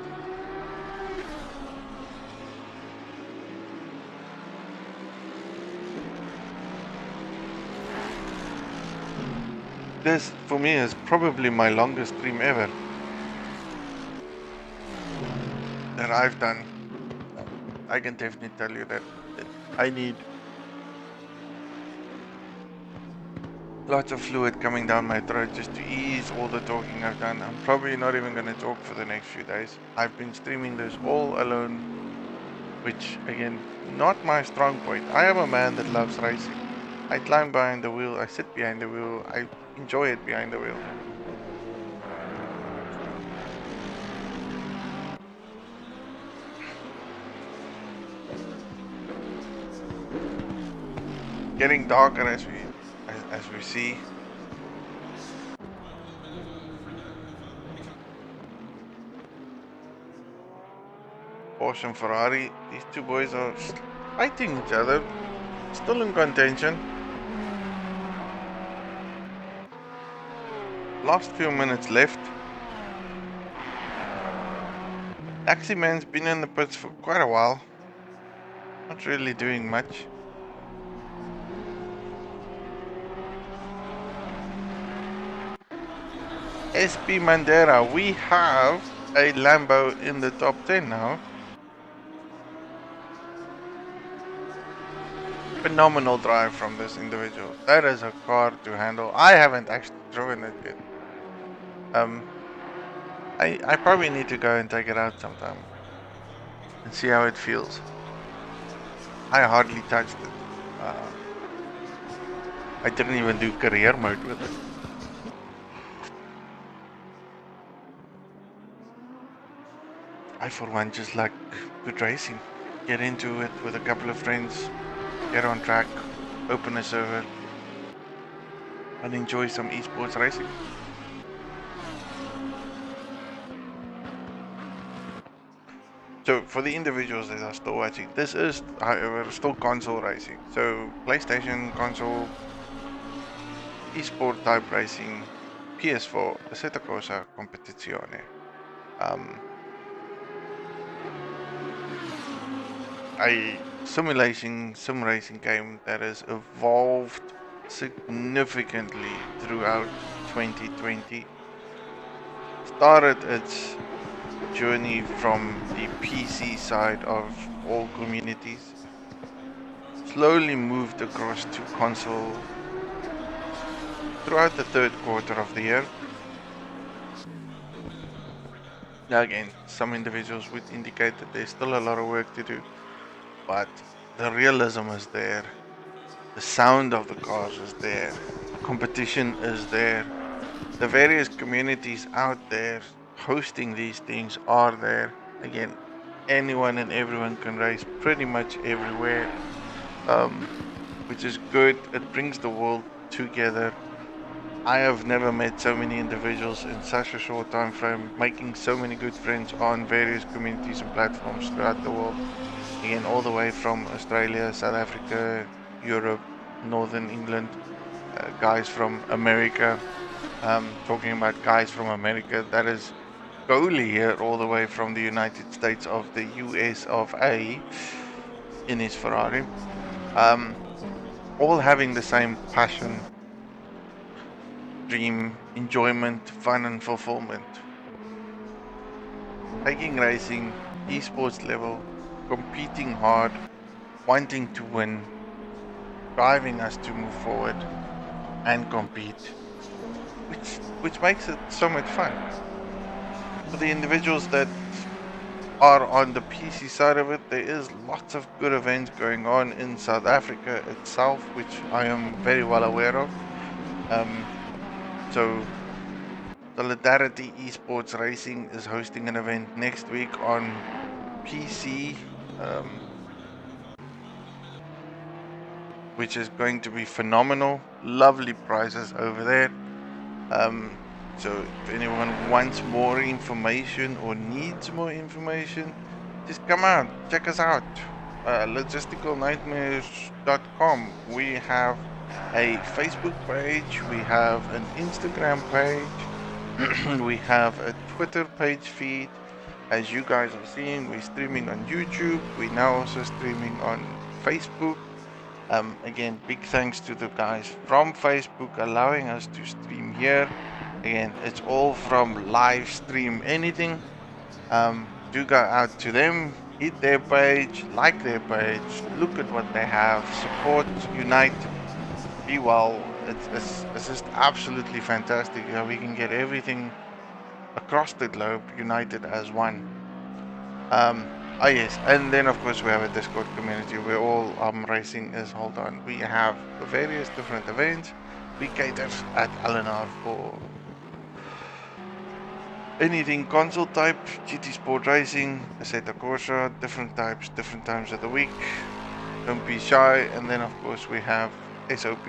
This, for me, is probably my longest stream ever that I've done. I can definitely tell you that I need lots of fluid coming down my throat just to ease all the talking I've done. I'm probably not even going to talk for the next few days. I've been streaming this all alone, which, again, not my strong point. I am a man that loves racing. I climb behind the wheel, I sit behind the wheel, I enjoy it behind the wheel. Getting darker as we see. Porsche and Ferrari, these two boys are fighting each other, still in contention. Last few minutes left. Taxi Man's been in the pits for quite a while. Not really doing much. SP Mandera, we have a Lambo in the top 10 now. Phenomenal drive from this individual. That is a car to handle. I haven't actually driven it yet. I probably need to go and take it out sometime and see how it feels. I hardly touched it. I didn't even do career mode with it. I for one just like good racing. Get into it with a couple of friends, get on track, open a server, and enjoy some esports racing. So for the individuals that are still watching, this is, however, still console racing. So PlayStation, console, esport type racing, PS4, Assetto Corsa, Competizione. sim racing game that has evolved significantly throughout 2020. Started its journey from the PC side of all communities, slowly moved across to console throughout the third quarter of the year. Now again, some individuals would indicate that there's still a lot of work to do, but the realism is there, the sound of the cars is there, competition is there, the various communities out there hosting these things are there. Again, anyone and everyone can race pretty much everywhere, which is good. It brings the world together. I have never met so many individuals in such a short time frame, making so many good friends on various communities and platforms throughout the world. Again, all the way from Australia, South Africa, Europe, Northern England, guys from America. Talking about guys from America, that is Goalie here, all the way from the United States of the US of A, in his Ferrari. All having the same passion, dream, enjoyment, fun and fulfillment. Taking racing, esports level, competing hard, wanting to win, driving us to move forward and compete, which makes it so much fun. For the individuals that are on the PC side of it, there is lots of good events going on in South Africa itself, which I am very well aware of. So Solidarity Esports Racing is hosting an event next week on PC, which is going to be phenomenal. Lovely prizes over there. So if anyone wants more information or needs more information, just come out, check us out. LOGISTICALNIGHTMARES.com. We have a Facebook page, we have an Instagram page, we have a Twitter page feed. As you guys are seeing, we're streaming on YouTube. We're now also streaming on Facebook. Again, big thanks to the guys from Facebook allowing us to stream here. Again, it's all from live stream anything. Do go out to them, hit their page, like their page, look at what they have, support, unite, be well. It's just absolutely fantastic how we can get everything across the globe united as one. Yes, and then of course we have a Discord community where all racing is held on. We have various different events. We cater at LNR for anything console type, GT Sport Racing, Assetto Corsa, different types, different times of the week. Don't be shy. And then of course we have SOP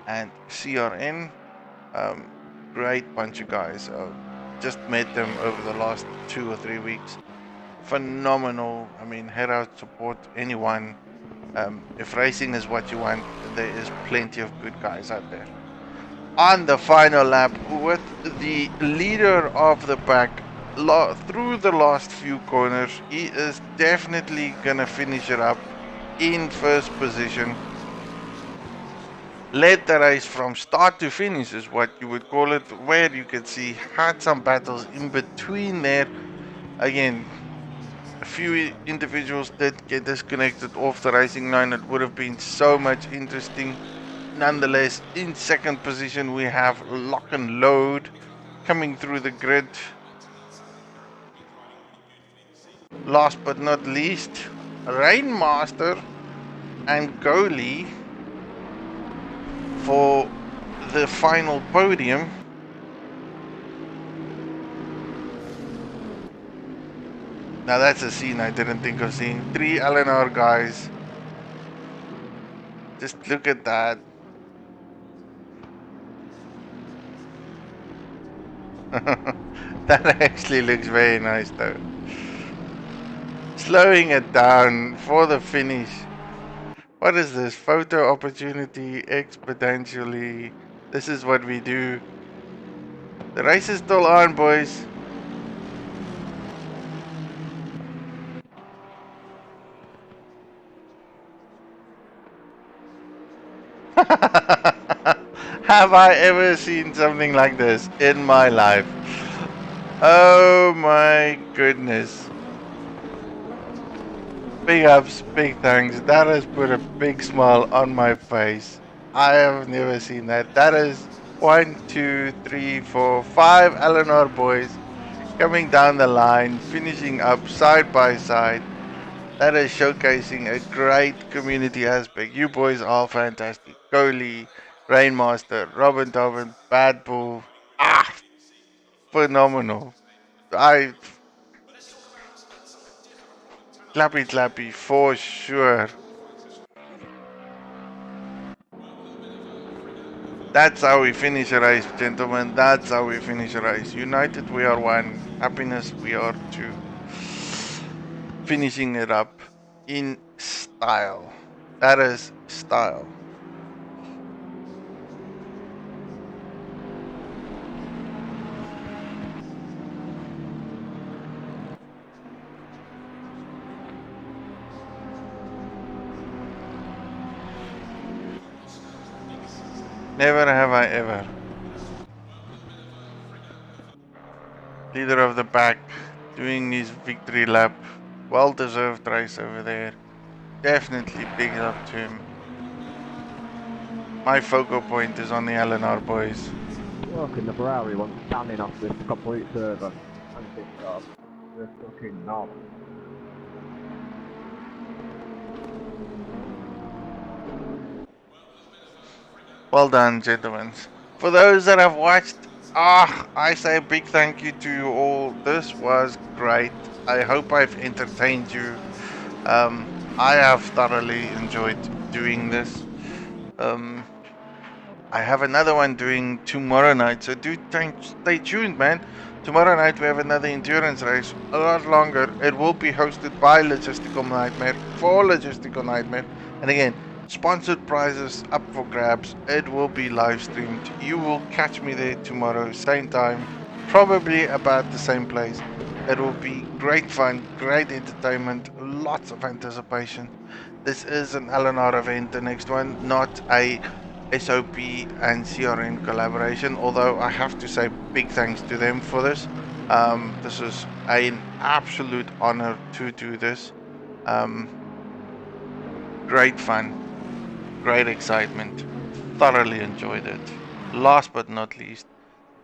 and CRN. Great bunch of guys. Just met them over the last 2 or 3 weeks. Phenomenal. I mean, head out, support anyone. If racing is what you want, there is plenty of good guys out there. On the final lap, with the leader of the pack through the last few corners, he is definitely gonna finish it up in first position. Led the race from start to finish is what you would call it, where you could see had some battles in between there. Again, a few individuals did get disconnected off the racing line. It would have been so much interesting. Nonetheless, in second position we have Lock and Load coming through the grid. Last but not least, Rainmaster and Goalie for the final podium. Now that's a scene I didn't think of seeing. 3 LNR guys. Just look at that. That actually looks very nice though. Slowing it down for the finish. What is this? Photo opportunity exponentially. This is what we do. The race is still on, boys. Have I ever seen something like this in my life? Oh my goodness. Big ups, big thanks. That has put a big smile on my face. I have never seen that. That is 1, 2, 3, 4, 5 LNR boys coming down the line, finishing up side by side. That is showcasing a great community aspect. You boys are fantastic. Coley, Rainmaster, Robin Tobin, Bad Bull. Ah, phenomenal. I clappy clappy for sure. That's how we finish a race, gentlemen. That's how we finish a race. United we are one. Happiness we are two. Finishing it up in style. That is style. Never have I ever. Leader of the pack doing his victory lap. Well deserved race over there. Definitely big up to him. My focal point is on the LNR boys. Look, and the Ferrari one's standing off this complete server. And it's up. They're fucking knob. Well done, gentlemen. For those that have watched, I say a big thank you to you all. This was great. I hope I've entertained you. I have thoroughly enjoyed doing this. I have another one doing tomorrow night, so do stay tuned, man. Tomorrow night we have another endurance race, a lot longer. It will be hosted by Logistical Nightmare for Logistical Nightmare, and again, sponsored prizes up for grabs. It will be live streamed. You will catch me there tomorrow, same time, probably about the same place. It will be great fun, great entertainment, lots of anticipation. This is an LNR event, the next one, not a SOP and CRN collaboration, although I have to say big thanks to them for this. This is an absolute honor to do this. Great fun, great excitement, thoroughly enjoyed it. Last but not least,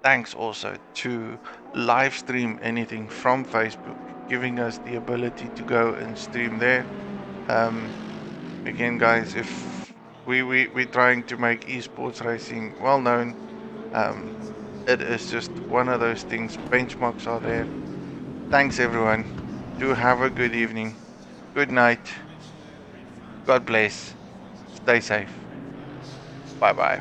thanks also to Livestream Anything from Facebook, giving us the ability to go and stream there. Again, guys, if we're trying to make esports racing well known, it is just one of those things. Benchmarks are there. Thanks, everyone. Do have a good evening. Good night. God bless. Stay safe. Bye bye.